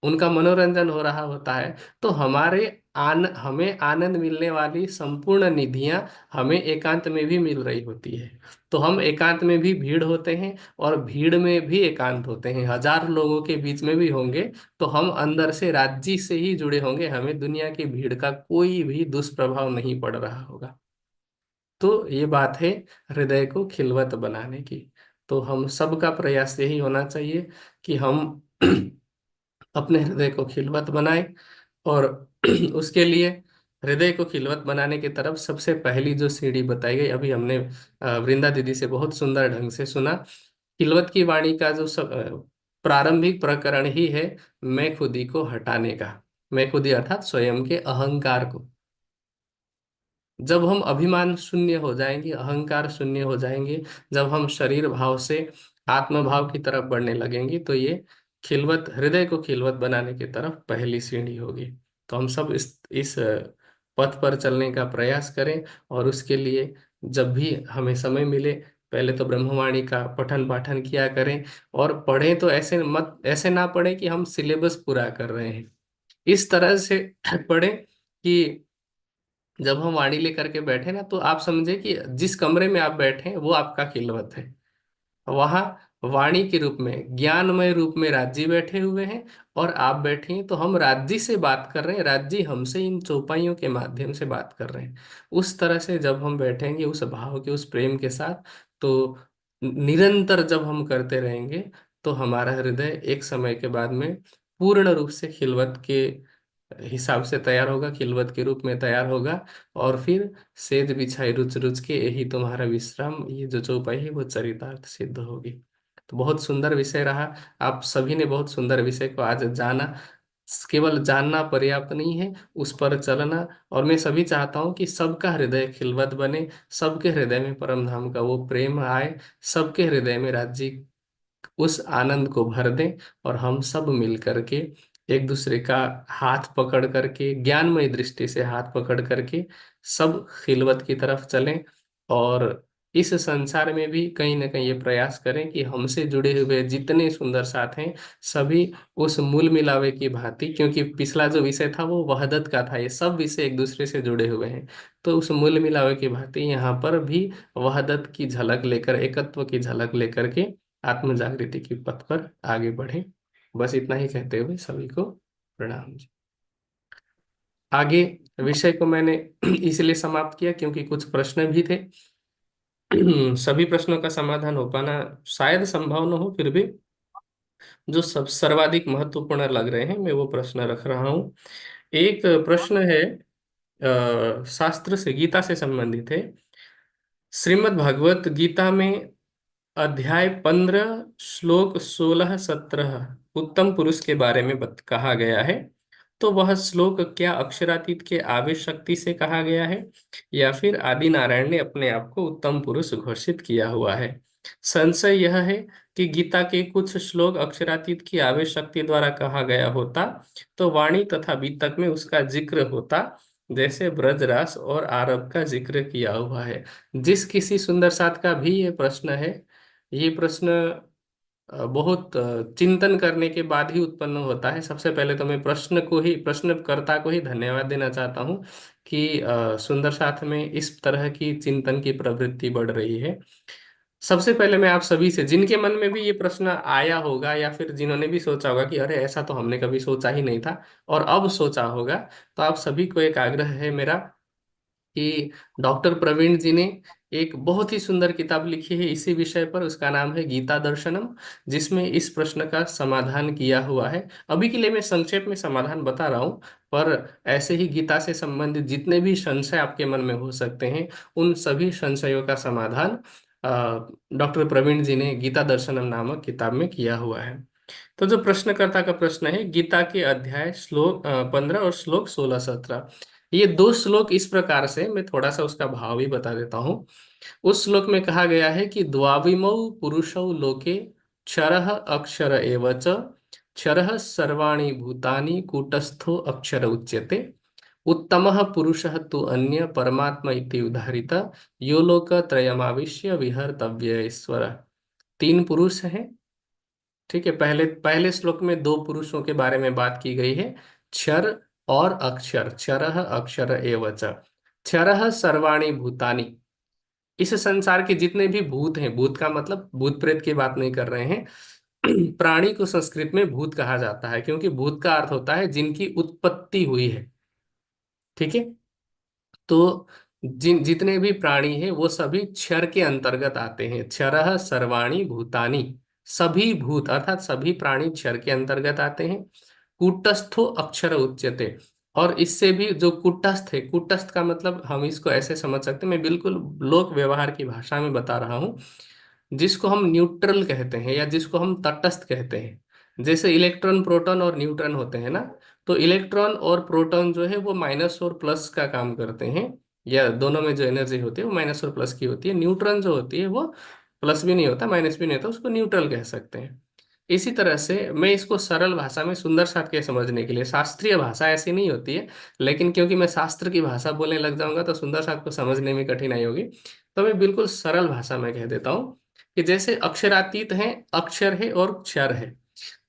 उनका मनोरंजन हो रहा होता है। तो हमें आनंद मिलने वाली संपूर्ण निधियां हमें एकांत में भी मिल रही होती है। तो हम एकांत में भी भीड़ होते हैं और भीड़ में भी एकांत होते हैं, हजार लोगों के बीच में भी होंगे। तो हम अंदर से राज्य से ही जुड़े होंगे, हमें दुनिया की भीड़ का कोई भी दुष्प्रभाव नहीं पड़ रहा होगा। तो ये बात है हृदय को खिलवत बनाने की। तो हम सबका प्रयास यही होना चाहिए कि हम अपने हृदय को खिलवत बनाएं। और उसके लिए हृदय को खिलवत बनाने की तरफ सबसे पहली जो सीढ़ी बताई गई, अभी हमने वृंदा दीदी से बहुत सुंदर ढंग से सुना। खिलवत की वाणी का जो प्रारंभिक प्रकरण ही है मैं खुदी को हटाने का। मैं खुदी अर्थात स्वयं के अहंकार को। जब हम अभिमान शून्य हो जाएंगे, अहंकार शून्य हो जाएंगे, जब हम शरीर भाव से आत्म भाव की तरफ बढ़ने लगेंगे, तो ये खिलवत, हृदय को खिलवत बनाने की तरफ पहली सीढ़ी होगी। तो हम सब इस पथ पर चलने का प्रयास करें। और उसके लिए जब भी हमें समय मिले, पहले तो ब्रह्मवाणी का पठन पाठन किया करें। और पढ़ें तो ऐसे ना पढ़ें कि हम सिलेबस पूरा कर रहे हैं। इस तरह से पढ़ें कि जब हम वाणी लेकर के बैठे ना, तो आप समझे कि जिस कमरे में आप बैठे हैं वो आपका खिलवत है। वहां वाणी के रूप में, ज्ञानमय रूप में राज्य बैठे हुए हैं, और आप बैठे हैं। तो हम राज्य से बात कर रहे हैं, राज्य हमसे इन चौपाइयों के माध्यम से बात कर रहे हैं। उस तरह से जब हम बैठेंगे उस भाव के, उस प्रेम के साथ, तो निरंतर जब हम करते रहेंगे, तो हमारा हृदय एक समय के बाद में पूर्ण रूप से खिलवत के हिसाब से तैयार होगा, खिलवत के रूप में तैयार होगा। और फिर सेज बिछाई रुच रुच के, यही तुम्हारा विश्राम, ये जो चौपाई है वो चरितार्थ सिद्ध होगी। तो बहुत सुंदर विषय रहा। आप सभी ने बहुत सुंदर विषय को आज जाना। केवल जानना पर्याप्त नहीं है, उस पर चलना। और मैं सभी चाहता हूँ कि सबका हृदय खिलवत बने, सबके हृदय में परम धाम का वो प्रेम आए, सबके हृदय में राज्य उस आनंद को भर दें। और हम सब मिल करके एक दूसरे का हाथ पकड़ करके, ज्ञानमय दृष्टि से हाथ पकड़ करके सब खिलवत की तरफ चलें। और इस संसार में भी कहीं ना कहीं ये प्रयास करें कि हमसे जुड़े हुए जितने सुंदर साथ हैं सभी उस मूल मिलावे की भांति, क्योंकि पिछला जो विषय था वो वहदत का था, ये सब विषय एक दूसरे से जुड़े हुए हैं। तो उस मूल मिलावे की भांति यहाँ पर भी वहदत की झलक लेकर, एकत्व की झलक लेकर के आत्म जागृति की पथ पर आगे बढ़े। बस इतना ही कहते हुए सभी को प्रणाम जी। आगे विषय को मैंने इसलिए समाप्त किया क्योंकि कुछ प्रश्न भी थे। सभी प्रश्नों का समाधान हो पाना शायद संभव न हो, फिर भी जो सब सर्वाधिक महत्वपूर्ण लग रहे हैं मैं वो प्रश्न रख रहा हूँ। एक प्रश्न है शास्त्र से, गीता से संबंधित है। श्रीमद् भागवत गीता में अध्याय 15 श्लोक 16-17 उत्तम पुरुष के बारे में कहा गया है। तो वह श्लोक क्या अक्षरातीत के आवेश शक्ति से कहा गया है, या फिर आदि नारायण ने अपने आप को उत्तम पुरुष घोषित किया हुआ है? संशय यह है कि गीता के कुछ श्लोक अक्षरातीत की आवेश शक्ति द्वारा कहा गया होता तो वाणी तथा वितक में उसका जिक्र होता, जैसे ब्रजरास और आरव का जिक्र किया हुआ है। जिस किसी सुंदर साथ का भी ये प्रश्न है, ये प्रश्न बहुत चिंतन करने के बाद ही उत्पन्न होता है। सबसे पहले तो मैं प्रश्नकर्ता को ही धन्यवाद देना चाहता हूँ कि सुंदर साथ में इस तरह की चिंतन की प्रवृत्ति बढ़ रही है। सबसे पहले मैं आप सभी से, जिनके मन में भी ये प्रश्न आया होगा या फिर जिन्होंने भी सोचा होगा कि अरे ऐसा तो हमने कभी सोचा ही नहीं था और अब सोचा होगा, तो आप सभी को एक आग्रह है मेरा कि डॉक्टर प्रवीण जी ने एक बहुत ही सुंदर किताब लिखी है इसी विषय पर, उसका नाम है गीता दर्शनम, जिसमें इस प्रश्न का समाधान किया हुआ है। अभी के लिए मैं संक्षेप में समाधान बता रहा हूँ, पर ऐसे ही गीता से संबंधित जितने भी संशय आपके मन में हो सकते हैं उन सभी संशयों का समाधान डॉक्टर प्रवीण जी ने गीता दर्शनम नामक किताब में किया हुआ है। तो जो प्रश्नकर्ता का प्रश्न है, गीता के अध्याय श्लोक 15 और श्लोक 16-17, ये दो श्लोक इस प्रकार से, मैं थोड़ा सा उसका भाव भी बता देता हूँ। उस श्लोक में कहा गया है कि द्वाविमौ पुरुषौ लोके क्षरः अक्षर एव च, क्षरः सर्वाणि भूतानि कूटस्थो अक्षर उच्यते, उत्तमः पुरुषः तु अन्य परमात्मा इति उदाहरित, यो लोक त्रयमाविश्य विहर्तव्य ईश्वर। तीन पुरुष हैं, ठीक है। पहले पहले श्लोक में दो पुरुषों के बारे में बात की गई है, क्षर और अक्षर। क्षरः अक्षर एव च, क्षरः सर्वाणि भूतानि, इस संसार के जितने भी भूत हैं, भूत का मतलब भूत प्रेत की बात नहीं कर रहे हैं। प्राणी को संस्कृत में भूत कहा जाता है क्योंकि भूत का अर्थ होता है जिनकी उत्पत्ति हुई है, ठीक है। तो जितने भी प्राणी हैं वो सभी क्षर के अंतर्गत आते हैं। क्षरः सर्वाणि भूतानि, सभी भूत अर्थात सभी प्राणी क्षर के अंतर्गत आते हैं। कूटस्थो अक्षर उच्यते, और इससे भी जो कूटस्थ है, कूटस्थ का मतलब हम इसको ऐसे समझ सकते हैं, मैं बिल्कुल लोक व्यवहार की भाषा में बता रहा हूँ, जिसको हम न्यूट्रल कहते हैं या जिसको हम तटस्थ कहते हैं। जैसे इलेक्ट्रॉन प्रोटॉन और न्यूट्रॉन होते हैं ना, तो इलेक्ट्रॉन और प्रोटॉन जो है वो माइनस और प्लस का काम करते हैं, या दोनों में जो एनर्जी होती है वो माइनस और प्लस की होती है। न्यूट्रॉन जो होती है वो प्लस भी नहीं होता माइनस भी नहीं होता, उसको न्यूट्रल कह सकते हैं। इसी तरह से मैं इसको सरल भाषा में सुंदर साथ के समझने के लिए, शास्त्रीय भाषा ऐसी नहीं होती है, लेकिन क्योंकि मैं शास्त्र की भाषा बोलने लग जाऊंगा तो सुंदर साथ को समझने में कठिनाई होगी, तो मैं बिल्कुल सरल भाषा में कह देता हूँ कि जैसे अक्षरातीत है, अक्षर है और क्षर है।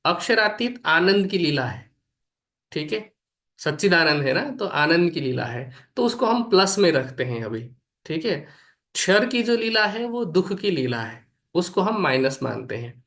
अक्षरातीत आनंद की लीला है, ठीक है, सच्चिदानंद है ना, तो आनंद की लीला है, तो उसको हम प्लस में रखते हैं अभी, ठीक है। क्षर की जो लीला है वो दुख की लीला है, उसको हम माइनस मानते हैं।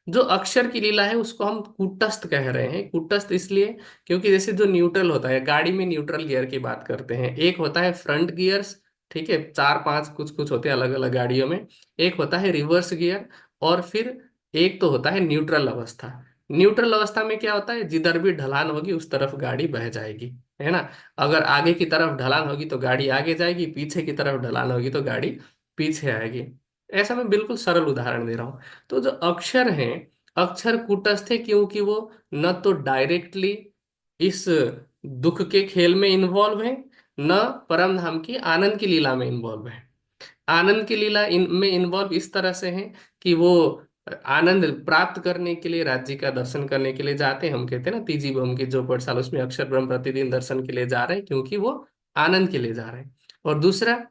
जो अक्षर की लीला है उसको हम कूटस्थ कह रहे हैं। कूटस्थ इसलिए क्योंकि जैसे जो न्यूट्रल होता है, गाड़ी में न्यूट्रल गियर की बात करते हैं, एक होता है फ्रंट गियर्स, ठीक है, चार पांच कुछ कुछ होते हैं अलग अलग गाड़ियों में, एक होता है रिवर्स गियर, और फिर एक तो होता है न्यूट्रल अवस्था। न्यूट्रल अवस्था में क्या होता है, जिधर भी ढलान होगी उस तरफ गाड़ी बह जाएगी, है ना। अगर आगे की तरफ ढलान होगी तो गाड़ी आगे जाएगी, पीछे की तरफ ढलान होगी तो गाड़ी पीछे आएगी। ऐसा मैं बिल्कुल सरल उदाहरण दे रहा हूँ। तो जो अक्षर हैं, अक्षर कूटस्थ है क्योंकि वो न तो डायरेक्टली इस दुख के खेल में इन्वॉल्व है, न परम धाम की आनंद की लीला में इन्वॉल्व है। आनंद की लीला में इन्वॉल्व इस तरह से है कि वो आनंद प्राप्त करने के लिए राज्य का दर्शन करने के लिए जाते हैं। हम कहते हैं ना, तीजी बम की जो पाठशाला, उसमें अक्षर ब्रह्म प्रतिदिन दर्शन के लिए जा रहे हैं क्योंकि वो आनंद के लिए जा रहे हैं। और दूसरा,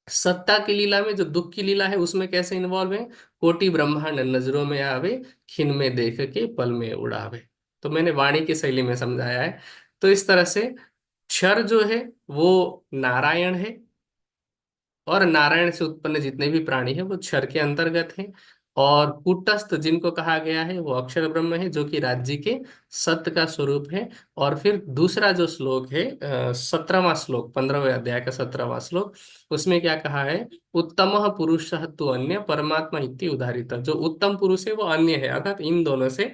सत्ता की लीला में, जो दुख की लीला है, उसमें कैसे इन्वॉल्व है, कोटि ब्रह्मांड नजरों में आवे, खिन में देख के पल में उड़ावे। तो मैंने वाणी की शैली में समझाया है। तो इस तरह से क्षर जो है वो नारायण है, और नारायण से उत्पन्न जितने भी प्राणी हैं वो क्षर के अंतर्गत हैं। और कूटस्थ जिनको कहा गया है वो अक्षर ब्रह्म है, जो कि राज्य के सत्य का स्वरूप है। और फिर दूसरा जो श्लोक है, 17वां श्लोक, 15वें अध्याय का 17वां श्लोक, उसमें क्या कहा है, उत्तम पुरुष तो अन्य परमात्मा इति उदाहरित। जो उत्तम पुरुष है वो अन्य है, अर्थात इन दोनों से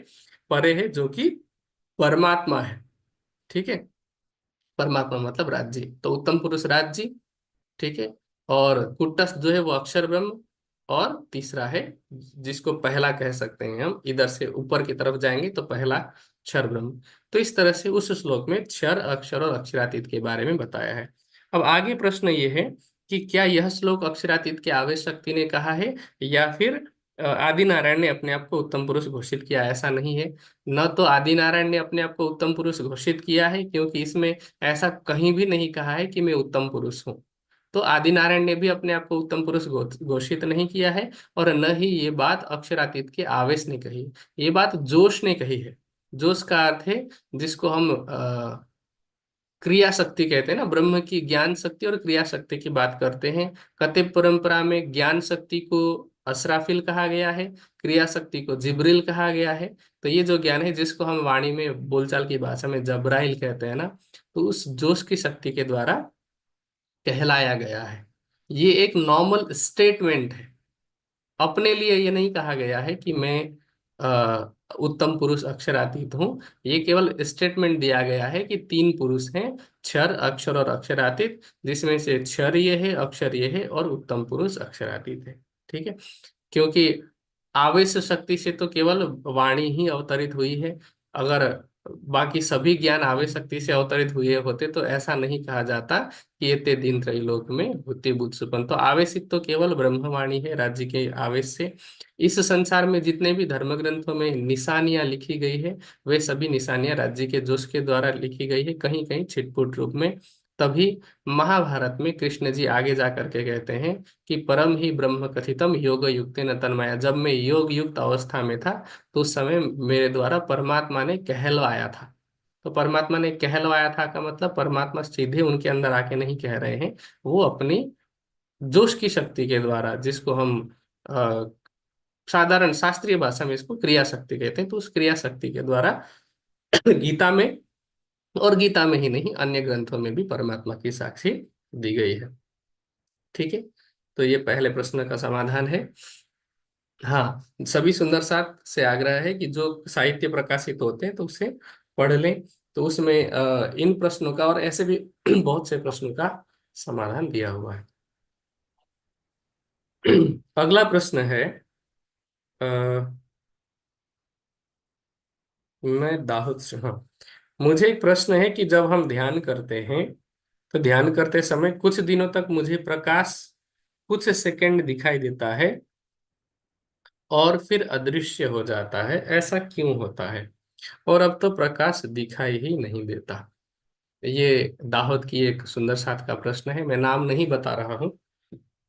परे है, जो कि परमात्मा है। ठीक है, परमात्मा मतलब राज्य, तो उत्तम पुरुष राज्य, ठीक है। और कुटस्थ जो है वो अक्षर ब्रह्म, और तीसरा है जिसको पहला कह सकते हैं, हम इधर से ऊपर की तरफ जाएंगे तो पहला क्षर ब्रह्म। तो इस तरह से उस श्लोक में क्षर, अक्षर और अक्षरातीत के बारे में बताया है। अब आगे प्रश्न ये है कि क्या यह श्लोक अक्षरातीत के आवेश शक्ति ने कहा है, या फिर आदि नारायण ने अपने आप को उत्तम पुरुष घोषित किया। ऐसा नहीं है, न तो आदि नारायण ने अपने आप को उत्तम पुरुष घोषित किया है, क्योंकि इसमें ऐसा कहीं भी नहीं कहा है कि मैं उत्तम पुरुष हूँ। तो आदि नारायण ने भी अपने आप को उत्तम पुरुष घोषित नहीं किया है, और न ही ये बात अक्षरातीत के आवेश ने कही। ये बात जोश ने कही है। जोश का अर्थ है जिसको हम क्रिया शक्ति कहते हैं ना, ब्रह्म की ज्ञान शक्ति और क्रिया शक्ति की बात करते हैं। कतिप परंपरा में ज्ञान शक्ति को असराफिल कहा गया है, क्रिया शक्ति को जिब्रिल कहा गया है। तो ये जो ज्ञान है, जिसको हम वाणी में, बोलचाल की भाषा में जब्राइल कहते हैं ना, तो उस जोश की शक्ति के द्वारा कहलाया गया है। ये एक नॉर्मल स्टेटमेंट है, अपने लिए ये नहीं कहा गया है कि मैं उत्तम पुरुष अक्षरातीत हूँ। ये केवल स्टेटमेंट दिया गया है कि तीन पुरुष हैं, क्षर, अक्षर और अक्षरातीत, जिसमें से क्षर ये है, अक्षर ये है, और उत्तम पुरुष अक्षरातीत है। ठीक है, क्योंकि आवेश शक्ति से तो केवल वाणी ही अवतरित हुई है। अगर बाकी सभी ज्ञान आवेश शक्ति से अवतरित हुए होते तो ऐसा नहीं कहा जाता कि ये ते दिन त्रैलोक में बुद्धि बुद्ध सुपन। तो आवेशित तो केवल ब्रह्मवाणी है, राज्य के आवेश से। इस संसार में जितने भी धर्म ग्रंथों में निशानियां लिखी गई है, वे सभी निशानियां राज्य के जोश के द्वारा लिखी गई है, कहीं कहीं छिटपुट रूप में। तभी महाभारत में कृष्ण जी आगे जा करके कहते हैं कि परम ही ब्रह्म कथितम योग युक्तेन तन्मया। जब मैं योग युक्त अवस्था में था तो उस समय मेरे द्वारा परमात्मा ने कहलवाया था। तो परमात्मा ने कहलवाया था का मतलब परमात्मा सीधे उनके अंदर आके नहीं कह रहे हैं, वो अपनी जोश की शक्ति के द्वारा, जिसको हम अ, साधारण शास्त्रीय भाषा में इसको क्रिया शक्ति कहते हैं, तो उस क्रिया शक्ति के द्वारा गीता में, और गीता में ही नहीं अन्य ग्रंथों में भी परमात्मा की साक्षी दी गई है। ठीक है, तो ये पहले प्रश्न का समाधान है। हाँ, सभी सुंदर साथ से आग्रह है कि जो साहित्य प्रकाशित होते हैं तो उसे पढ़ लें। तो उसमें इन प्रश्नों का और ऐसे भी बहुत से प्रश्नों का समाधान दिया हुआ है। अगला प्रश्न है, अ, मैं दाहोद से, हाँ, मुझे एक प्रश्न है कि जब हम ध्यान करते हैं तो ध्यान करते समय कुछ दिनों तक मुझे प्रकाश कुछ सेकंड दिखाई देता है और फिर अदृश्य हो जाता है, ऐसा क्यों होता है? और अब तो प्रकाश दिखाई ही नहीं देता। ये दाहोद की एक सुंदर साथ का प्रश्न है। मैं नाम नहीं बता रहा हूँ,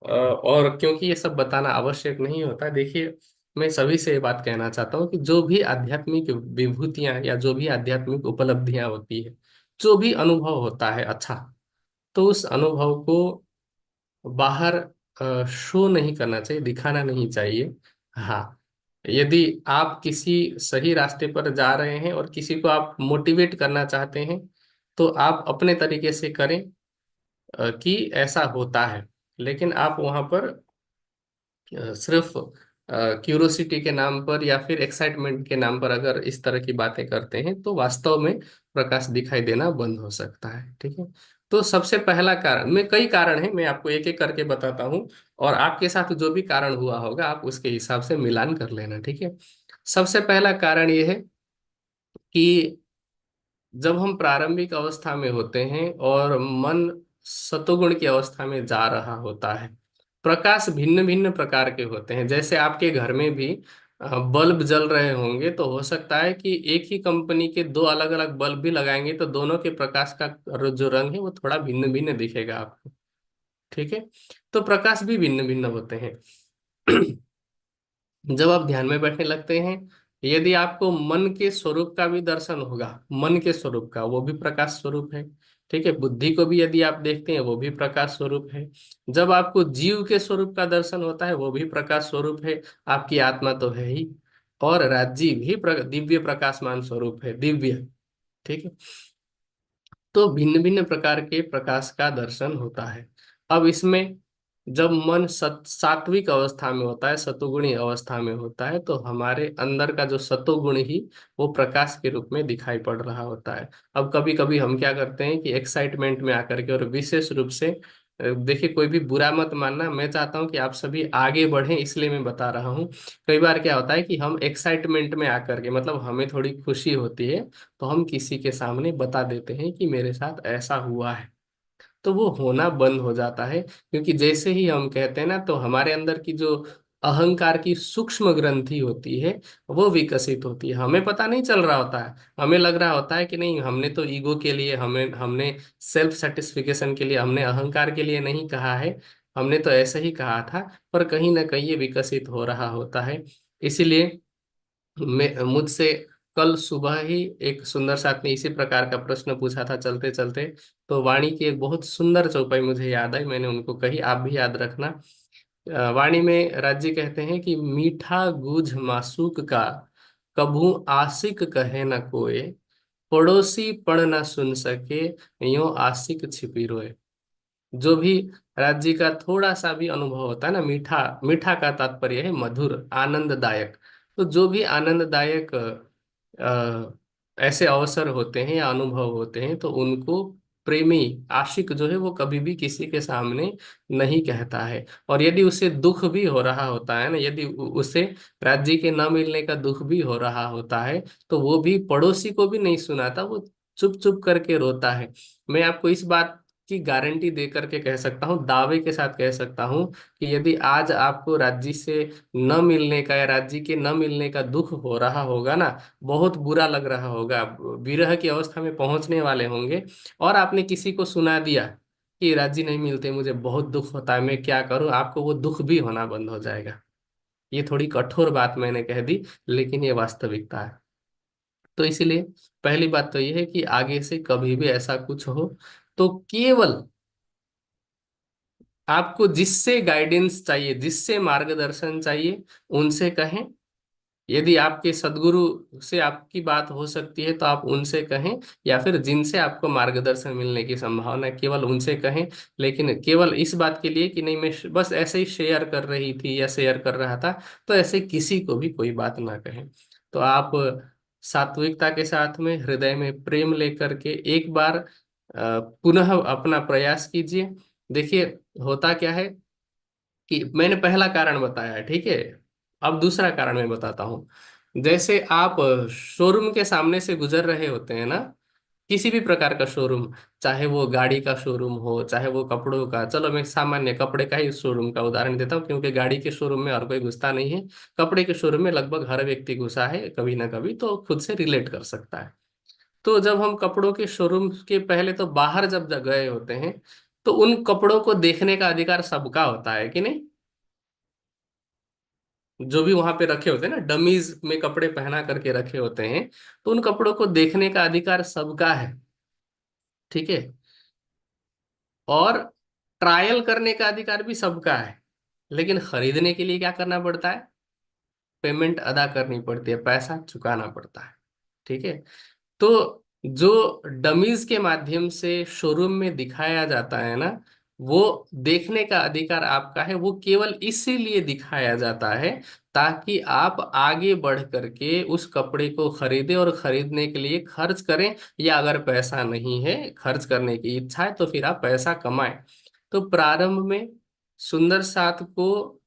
और क्योंकि ये सब बताना आवश्यक नहीं होता। देखिए, मैं सभी से ये बात कहना चाहता हूँ कि जो भी आध्यात्मिक विभूतियां या जो भी आध्यात्मिक उपलब्धियां होती है, जो भी अनुभव होता है अच्छा, तो उस अनुभव को बाहर शो नहीं करना चाहिए, दिखाना नहीं चाहिए। हाँ, यदि आप किसी सही रास्ते पर जा रहे हैं और किसी को आप मोटिवेट करना चाहते हैं, तो आप अपने तरीके से करें कि ऐसा होता है। लेकिन आप वहां पर सिर्फ क्यूरोसिटी के नाम पर या फिर एक्साइटमेंट के नाम पर अगर इस तरह की बातें करते हैं तो वास्तव में प्रकाश दिखाई देना बंद हो सकता है। ठीक है। तो सबसे पहला कारण, में कई कारण है, मैं आपको एक एक करके बताता हूँ, और आपके साथ जो भी कारण हुआ होगा आप उसके हिसाब से मिलान कर लेना। ठीक है। सबसे पहला कारण यह है कि जब हम प्रारंभिक अवस्था में होते हैं और मन सतोगुण की अवस्था में जा रहा होता है, प्रकाश भिन्न भिन्न प्रकार के होते हैं। जैसे आपके घर में भी बल्ब जल रहे होंगे, तो हो सकता है कि एक ही कंपनी के दो अलग अलग बल्ब भी लगाएंगे तो दोनों के प्रकाश का जो रंग है वो थोड़ा भिन्न भिन्न दिखेगा आपको। ठीक है। तो प्रकाश भी भिन्न भिन्न होते हैं। जब आप ध्यान में बैठने लगते हैं, यदि आपको मन के स्वरूप का भी दर्शन होगा, मन के स्वरूप का, वो भी प्रकाश स्वरूप है। ठीक है। बुद्धि को भी यदि आप देखते हैं वो भी प्रकाश स्वरूप है। जब आपको जीव के स्वरूप का दर्शन होता है वो भी प्रकाश स्वरूप है। आपकी आत्मा तो है ही, और राज्य भी दिव्य प्रकाशमान स्वरूप है, दिव्य। ठीक है। तो भिन्न भिन्न प्रकार के प्रकाश का दर्शन होता है। अब इसमें जब मन सात्विक अवस्था में होता है, सतोगुणी अवस्था में होता है, तो हमारे अंदर का जो सतोगुण ही वो प्रकाश के रूप में दिखाई पड़ रहा होता है। अब कभी कभी हम क्या करते हैं कि एक्साइटमेंट में आकर के, और विशेष रूप से देखिए, कोई भी बुरा मत मानना, मैं चाहता हूं कि आप सभी आगे बढ़ें इसलिए मैं बता रहा हूं। कई बार क्या होता है कि हम एक्साइटमेंट में आकर के, मतलब हमें थोड़ी खुशी होती है, तो हम किसी के सामने बता देते हैं कि मेरे साथ ऐसा हुआ है, तो वो होना बंद हो जाता है। क्योंकि जैसे ही हम कहते हैं ना, तो हमारे अंदर की जो अहंकार की सूक्ष्म ग्रंथि होती है वो विकसित होती है। हमें पता नहीं चल रहा होता है, हमें लग रहा होता है कि नहीं, हमने तो ईगो के लिए, हमें हमने सेल्फ सेटिस्फिकेशन के लिए, हमने अहंकार के लिए नहीं कहा है, हमने तो ऐसे ही कहा था। पर कहीं ना कहीं ये विकसित हो रहा होता है। इसीलिए मैं मुझसे कल सुबह ही एक सुंदर साथ ने इसी प्रकार का प्रश्न पूछा था चलते चलते। तो वाणी की एक बहुत सुंदर चौपाई मुझे याद आई, मैंने उनको कही, आप भी याद रखना। वाणी में राज्य कहते हैं कि मीठा गुझ मासूक का, कभू आशिक कहे न कोय, पड़ोसी पढ़ न सुन सके, यो आशिक छिपी रोए। जो भी राज्य का थोड़ा सा भी अनुभव होता है ना, मीठा, मीठा का तात्पर्य है मधुर, आनंददायक। तो जो भी आनंददायक ऐसे अवसर होते हैं या अनुभव होते हैं, तो उनको प्रेमी, आशिक जो है वो कभी भी किसी के सामने नहीं कहता है। और यदि उसे दुख भी हो रहा होता है ना, यदि उसे राज्य के न मिलने का दुख भी हो रहा होता है, तो वो भी पड़ोसी को भी नहीं सुनाता, वो चुप चुप करके रोता है। मैं आपको इस बात की गारंटी दे करके कह सकता हूँ, दावे के साथ कह सकता हूँ, कि यदि आज आपको राज्य से न मिलने का या राज्य के न मिलने का दुख हो रहा होगा ना, बहुत बुरा लग रहा होगा, विरह की अवस्था में पहुंचने वाले होंगे, और आपने किसी को सुना दिया कि राज्य नहीं मिलते, मुझे बहुत दुख होता है, मैं क्या करूं, आपको वो दुख भी होना बंद हो जाएगा। ये थोड़ी कठोर बात मैंने कह दी, लेकिन ये वास्तविकता है। तो इसीलिए पहली बात तो ये है कि आगे से कभी भी ऐसा कुछ हो तो केवल आपको जिससे गाइडेंस चाहिए, जिससे मार्गदर्शन चाहिए, उनसे कहें। यदि आपके सदगुरु से आपकी बात हो सकती है तो आप उनसे कहें, या फिर जिनसे आपको मार्गदर्शन मिलने की संभावना है केवल उनसे कहें। लेकिन केवल इस बात के लिए कि नहीं, मैं बस ऐसे ही शेयर कर रही थी या शेयर कर रहा था, तो ऐसे किसी को भी कोई बात ना कहें। तो आप सात्विकता के साथ में, हृदय में प्रेम लेकर के एक बार पुनः अपना प्रयास कीजिए। देखिए, होता क्या है कि मैंने पहला कारण बताया है, ठीक है। अब दूसरा कारण मैं बताता हूँ। जैसे आप शोरूम के सामने से गुजर रहे होते हैं ना, किसी भी प्रकार का शोरूम, चाहे वो गाड़ी का शोरूम हो, चाहे वो कपड़ों का, चलो मैं सामान्य कपड़े का ही शोरूम का उदाहरण देता हूँ, क्योंकि गाड़ी के शोरूम में हर कोई घुसता नहीं है। कपड़े के शोरूम में लगभग हर व्यक्ति घुसा है कभी ना कभी, तो खुद से रिलेट कर सकता है। तो जब हम कपड़ों के शोरूम के पहले तो बाहर जब गए होते हैं, तो उन कपड़ों को देखने का अधिकार सबका होता है कि नहीं। जो भी वहां पे रखे होते हैं ना, डमीज में कपड़े पहना करके रखे होते हैं, तो उन कपड़ों को देखने का अधिकार सबका है। ठीक है। और ट्रायल करने का अधिकार भी सबका है। लेकिन खरीदने के लिए क्या करना पड़ता है, पेमेंट अदा करनी पड़ती है, पैसा चुकाना पड़ता है। ठीक है। तो जो डमीज के माध्यम से शोरूम में दिखाया जाता है ना, वो देखने का अधिकार आपका है, वो केवल इसीलिए दिखाया जाता है ताकि आप आगे बढ़ करके उस कपड़े को खरीदें और खरीदने के लिए खर्च करें, या अगर पैसा नहीं है, खर्च करने की इच्छा है, तो फिर आप पैसा कमाएं। तो प्रारंभ में सुंदर साथ को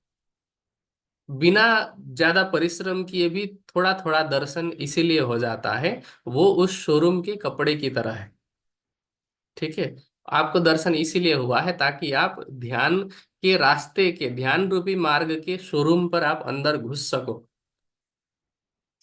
बिना ज्यादा परिश्रम किए भी थोड़ा थोड़ा दर्शन इसीलिए हो जाता है, वो उस शोरूम के कपड़े की तरह है। ठीक है, आपको दर्शन इसीलिए हुआ है ताकि आप ध्यान के रास्ते के, ध्यान रूपी मार्ग के शोरूम पर आप अंदर घुस सको।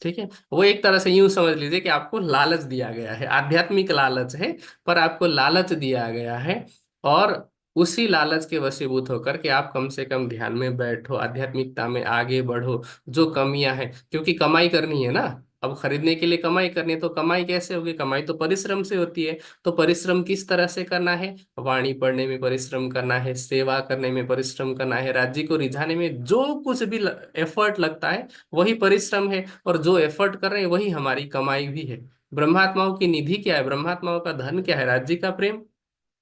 ठीक है, वो एक तरह से यूं समझ लीजिए कि आपको लालच दिया गया है, आध्यात्मिक लालच है, पर आपको लालच दिया गया है। और उसी लालच के वशीभूत होकर के आप कम से कम ध्यान में बैठो, आध्यात्मिकता में आगे बढ़ो। जो कमियां हैं, क्योंकि कमाई करनी है ना, अब खरीदने के लिए कमाई करनी है, तो कमाई कैसे होगी? कमाई तो परिश्रम से होती है। तो परिश्रम किस तरह से करना है? वाणी पढ़ने में परिश्रम करना है, सेवा करने में परिश्रम करना है, राज्य को रिझाने में जो कुछ भी एफर्ट लगता है वही परिश्रम है। और जो एफर्ट कर रहे हैं वही हमारी कमाई भी है। ब्रह्मात्माओं की निधि क्या है? ब्रह्मात्माओं का धन क्या है? राज्य का प्रेम।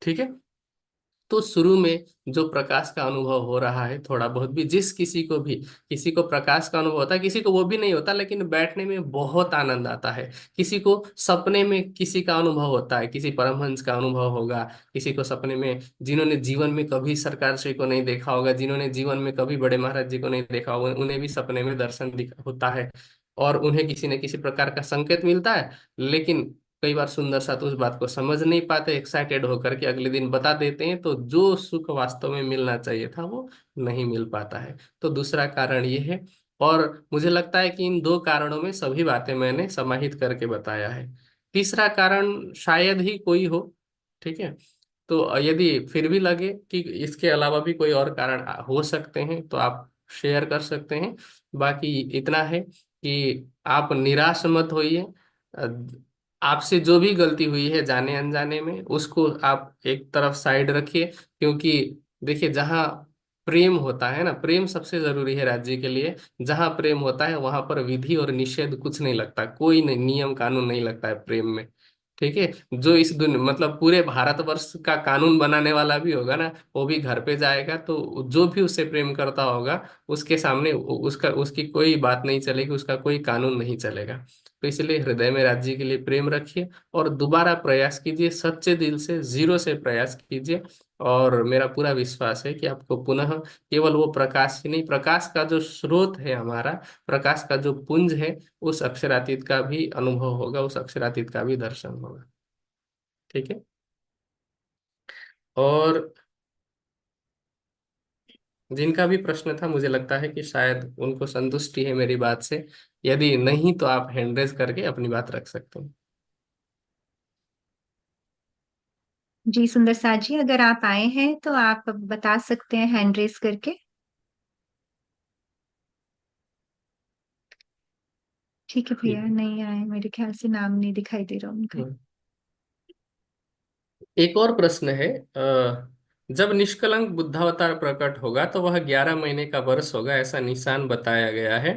ठीक है, तो शुरू में जो प्रकाश का अनुभव हो रहा है, थोड़ा बहुत भी, जिस किसी को भी, किसी को प्रकाश का अनुभव होता है, किसी को वो भी नहीं होता, लेकिन बैठने में बहुत आनंद आता है। किसी को सपने में किसी का अनुभव होता है, किसी परमहंस का अनुभव होगा, किसी को सपने में, जिन्होंने जीवन में कभी सरकार श्री को नहीं देखा होगा, जिन्होंने जीवन में कभी बड़े महाराज जी को नहीं देखा होगा, उन्हें भी सपने में दर्शन होता है, और उन्हें किसी न किसी प्रकार का संकेत मिलता है। लेकिन कई बार सुंदर साथ उस बात को समझ नहीं पाते, एक्साइटेड होकर के अगले दिन बता देते हैं, तो जो सुख वास्तव में मिलना चाहिए था वो नहीं मिल पाता है। तो दूसरा कारण ये है। और मुझे लगता है कि इन दो कारणों में सभी बातें मैंने समाहित करके बताया है। तीसरा कारण शायद ही कोई हो। ठीक है, तो यदि फिर भी लगे कि इसके अलावा भी कोई और कारण हो सकते हैं, तो आप शेयर कर सकते हैं। बाकी इतना है कि आप निराश मत होइए। अ, आपसे जो भी गलती हुई है जाने अनजाने में, उसको आप एक तरफ साइड रखिए। क्योंकि देखिए, जहाँ प्रेम होता है ना, प्रेम सबसे जरूरी है राज्य के लिए। जहाँ प्रेम होता है वहां पर विधि और निषेध कुछ नहीं लगता, कोई नहीं, नियम कानून नहीं लगता है प्रेम में। ठीक है, जो इस दुनिया, मतलब पूरे भारतवर्ष का कानून बनाने वाला भी होगा ना, वो भी घर पे जाएगा, तो जो भी उससे प्रेम करता होगा उसके सामने उसका, उसकी कोई बात नहीं चलेगी, उसका कोई कानून नहीं चलेगा। तो इसलिए हृदय में राज्य के लिए प्रेम रखिए और दोबारा प्रयास कीजिए, सच्चे दिल से, जीरो से प्रयास कीजिए। और मेरा पूरा विश्वास है कि आपको पुनः केवल वो प्रकाश ही नहीं, प्रकाश का जो स्रोत है हमारा, प्रकाश का जो पुंज है, उस अक्षरातीत का भी अनुभव होगा, उस अक्षरातीत का भी दर्शन होगा। ठीक है, और जिनका भी प्रश्न था, मुझे लगता है कि शायद उनको संतुष्टि है मेरी बात से। यदि नहीं तो आप हैंड रेज करके अपनी बात रख सकते हैं। जी सुंदर साथ जी, अगर आप आए हैं तो आप बता सकते हैं हैंड रेस करके। ठीक है भैया, ठीक नहीं आए, मेरे ख्याल से नाम नहीं दिखाई दे रहा उनका। है, एक और प्रश्न है। जब निष्कलंक बुद्धावतार प्रकट होगा तो वह 11 महीने का वर्ष होगा, ऐसा निशान बताया गया है।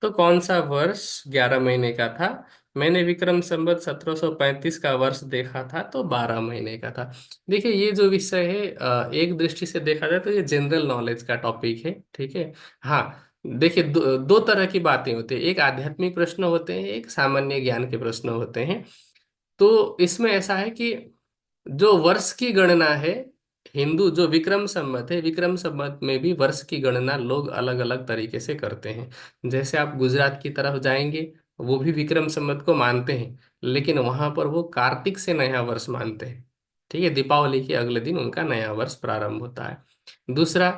तो कौन सा वर्ष 11 महीने का था? मैंने विक्रम संवत 1735 का वर्ष देखा था, तो 12 महीने का था। देखिए, ये जो विषय है, एक दृष्टि से देखा जाए तो ये जनरल नॉलेज का टॉपिक है। ठीक है, हाँ। देखिए, दो तरह की बातें होती है, एक आध्यात्मिक प्रश्न होते हैं, एक सामान्य ज्ञान के प्रश्न होते हैं। तो इसमें ऐसा है कि जो वर्ष की गणना है, हिंदू जो विक्रम संवत है, विक्रम संवत में भी वर्ष की गणना लोग अलग अलग तरीके से करते हैं। जैसे आप गुजरात की तरफ जाएंगे, वो भी विक्रम संवत को मानते हैं, लेकिन वहां पर वो कार्तिक से नया वर्ष मानते हैं। ठीक है, दीपावली के अगले दिन उनका नया वर्ष प्रारंभ होता है। दूसरा,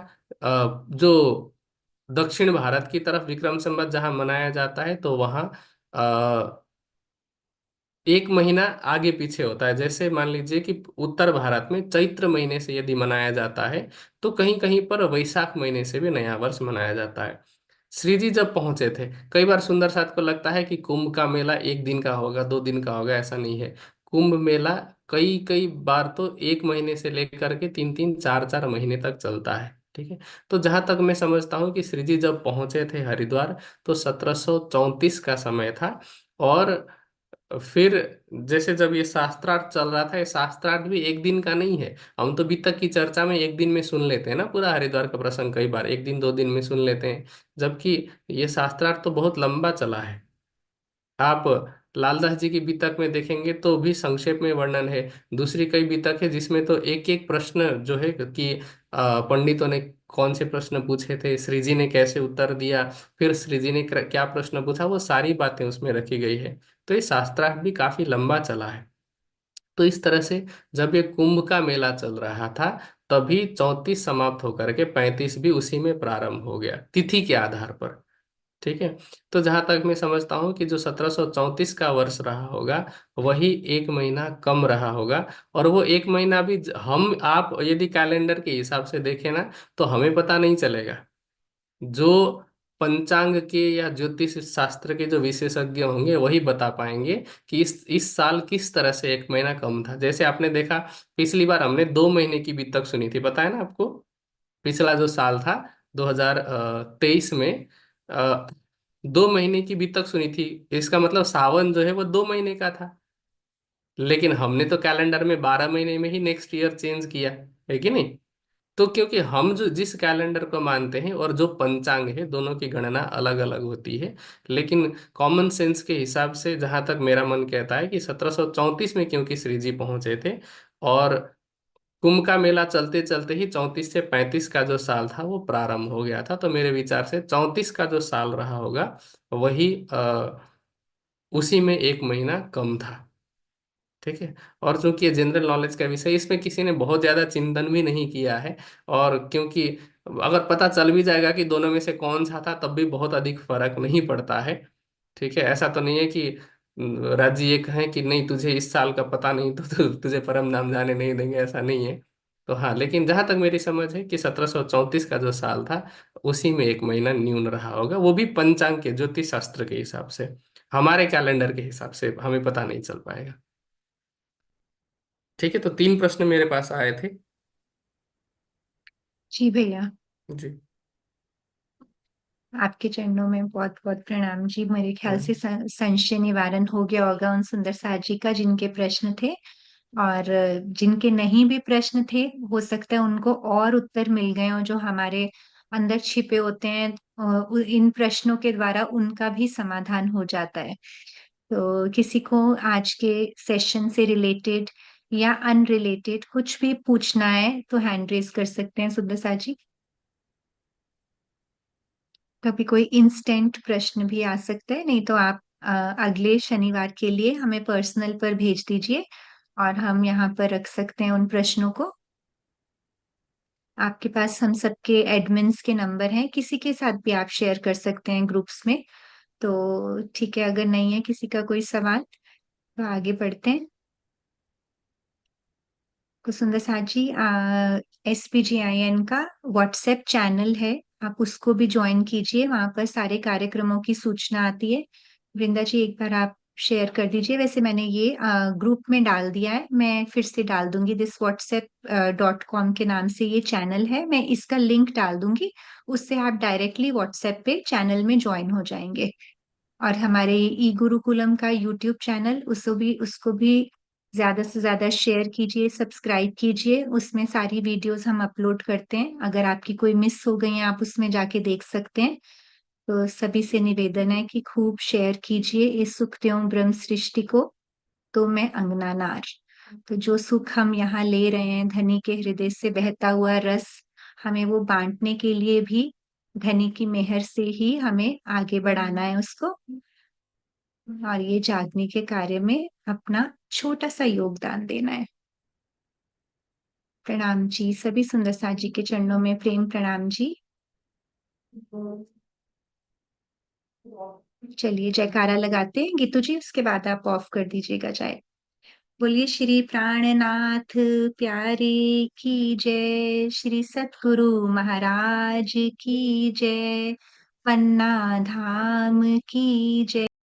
जो दक्षिण भारत की तरफ विक्रम संवत जहाँ मनाया जाता है, तो वहाँ 1 महीना आगे पीछे होता है। जैसे मान लीजिए कि उत्तर भारत में चैत्र महीने से यदि मनाया जाता है, तो कहीं कहीं पर वैशाख महीने से भी नया वर्ष मनाया जाता है। श्री जी जब पहुंचे थे, कई बार सुंदर साथ को लगता है कि कुंभ का मेला 1 दिन का होगा, 2 दिन का होगा, ऐसा नहीं है। कुंभ मेला कई कई बार तो 1 महीने से लेकर के 3 3 4 4 महीने तक चलता है। ठीक है, तो जहां तक मैं समझता हूँ कि श्री जी जब पहुंचे थे हरिद्वार, तो 1734 का समय था। और फिर जैसे जब ये शास्त्रार्थ चल रहा था, ये शास्त्रार्थ भी एक दिन का नहीं है। हम तो वितक की चर्चा में एक दिन में सुन लेते हैं ना, पूरा हरिद्वार का प्रसंग कई बार एक दिन दो दिन में सुन लेते हैं, जबकि ये शास्त्रार्थ तो बहुत लंबा चला है। आप लालदास जी की वितक में देखेंगे तो भी संक्षेप में वर्णन है। दूसरी कई वितक है जिसमें तो एक एक प्रश्न जो है कि पंडितों ने कौन से प्रश्न पूछे थे, श्री जी ने कैसे उत्तर दिया, फिर श्री जी ने क्या प्रश्न पूछा, वो सारी बातें उसमें रखी गई है। तो ये शास्त्रार्थ भी काफी लंबा चला है। तो इस तरह से जब ये कुंभ का मेला चल रहा था, तभी 34 समाप्त होकर के 35 भी उसी में प्रारंभ हो गया, तिथि के आधार पर। ठीक है। तो जहां तक मैं समझता हूँ कि जो 1734 का वर्ष रहा होगा, वही एक महीना कम रहा होगा। और वो एक महीना भी हम आप यदि कैलेंडर के हिसाब से देखें ना, तो हमें पता नहीं चलेगा। जो पंचांग के या ज्योतिष शास्त्र के जो विशेषज्ञ होंगे वही बता पाएंगे कि इस साल किस तरह से एक महीना कम था। जैसे आपने देखा, पिछली बार हमने 2 महीने की बीतक सुनी थी, पता है ना आपको। पिछला जो साल था 2023 में, 2 महीने की बीतक सुनी थी। इसका मतलब सावन जो है वो 2 महीने का था। लेकिन हमने तो कैलेंडर में 12 महीने में ही नेक्स्ट ईयर चेंज किया, है कि नहीं। तो क्योंकि हम जो जिस कैलेंडर को मानते हैं और जो पंचांग है, दोनों की गणना अलग अलग होती है। लेकिन कॉमन सेंस के हिसाब से जहां तक मेरा मन कहता है कि 1734 में क्योंकि श्री जी पहुंचे थे, और कुंभ का मेला चलते चलते ही 34 से 35 का जो साल था वो प्रारंभ हो गया था। तो मेरे विचार से 34 का जो साल रहा होगा, वही उसी में एक महीना कम था। ठीक है। और चूंकि ये जनरल नॉलेज का विषय, इसमें किसी ने बहुत ज्यादा चिंतन भी नहीं किया है। और क्योंकि अगर पता चल भी जाएगा कि दोनों में से कौन सा था, तब भी बहुत अधिक फर्क नहीं पड़ता है। ठीक है। ऐसा तो नहीं है कि राज्य ये कहें कि नहीं तुझे इस साल का पता नहीं तो तुझे परम नाम जाने नहीं देंगे, ऐसा नहीं है। तो हाँ, लेकिन जहां तक मेरी समझ है कि 1734 का जो साल था, उसी में एक महीना न्यून रहा होगा, वो भी पंचांग के ज्योतिष शास्त्र के हिसाब से। हमारे कैलेंडर के हिसाब से हमें पता नहीं चल पाएगा। ठीक है। तो 3 प्रश्न मेरे पास आए थे। जी भैया, जी। आपके चरणों में बहुत बहुत प्रणाम जी। मेरे ख्याल से हम्म। संशय निवारण हो गया होगा उन सुंदर साथ जी का जिनके प्रश्न थे। और जिनके नहीं भी प्रश्न थे, हो सकता है उनको और उत्तर मिल गए हों जो हमारे अंदर छिपे होते हैं। इन प्रश्नों के द्वारा उनका भी समाधान हो जाता है। तो किसी को आज के सेशन से रिलेटेड या अनरिलेटेड कुछ भी पूछना है तो हैंड रेज कर सकते हैं सुंदर साथ जी। कभी कोई इंस्टेंट प्रश्न भी आ सकता है, नहीं तो आप अगले शनिवार के लिए हमें पर्सनल पर भेज दीजिए और हम यहाँ पर रख सकते हैं उन प्रश्नों को। आपके पास हम सबके एडमिन्स के नंबर हैं, किसी के साथ भी आप शेयर कर सकते हैं ग्रुप्स में। तो ठीक है, अगर नहीं है किसी का कोई सवाल तो आगे बढ़ते हैं। कुसुंदर साथ जी, SPGIN का व्हाट्सएप चैनल है, आप उसको भी ज्वाइन कीजिए, वहां पर सारे कार्यक्रमों की सूचना आती है। वृंदा जी, एक बार आप शेयर कर दीजिए। वैसे मैंने ये ग्रुप में डाल दिया है, मैं फिर से डाल दूंगी। thiswhatsapp.com के नाम से ये चैनल है, मैं इसका लिंक डाल दूंगी। उससे आप डायरेक्टली व्हाट्सएप पे चैनल में ज्वाइन हो जाएंगे। और हमारे ई गुरुकुलम का यूट्यूब चैनल, उसको भी ज्यादा से ज्यादा शेयर कीजिए, सब्सक्राइब कीजिए। उसमें सारी वीडियोस हम अपलोड करते हैं, अगर आपकी कोई मिस हो गई है आप उसमें जाके देख सकते हैं। तो सभी से निवेदन है कि खूब शेयर कीजिए इस सुख त्यों ब्रह्म सृष्टि को। तो मैं अंगना नार, तो जो सुख हम यहाँ ले रहे हैं, धनी के हृदय से बहता हुआ रस, हमें वो बांटने के लिए भी धनी की मेहर से ही हमें आगे बढ़ाना है उसको। और ये जागने के कार्य में अपना छोटा सा योगदान देना है। प्रणाम जी, सभी सुंदर साथ जी के चरणों में प्रेम प्रणाम जी। चलिए जयकारा लगाते हैं गीतू जी, उसके बाद आप ऑफ कर दीजिएगा चाहे। बोलिए श्री प्राणनाथ प्यारे की जय, श्री सतगुरु महाराज की जय, पन्ना धाम की जय।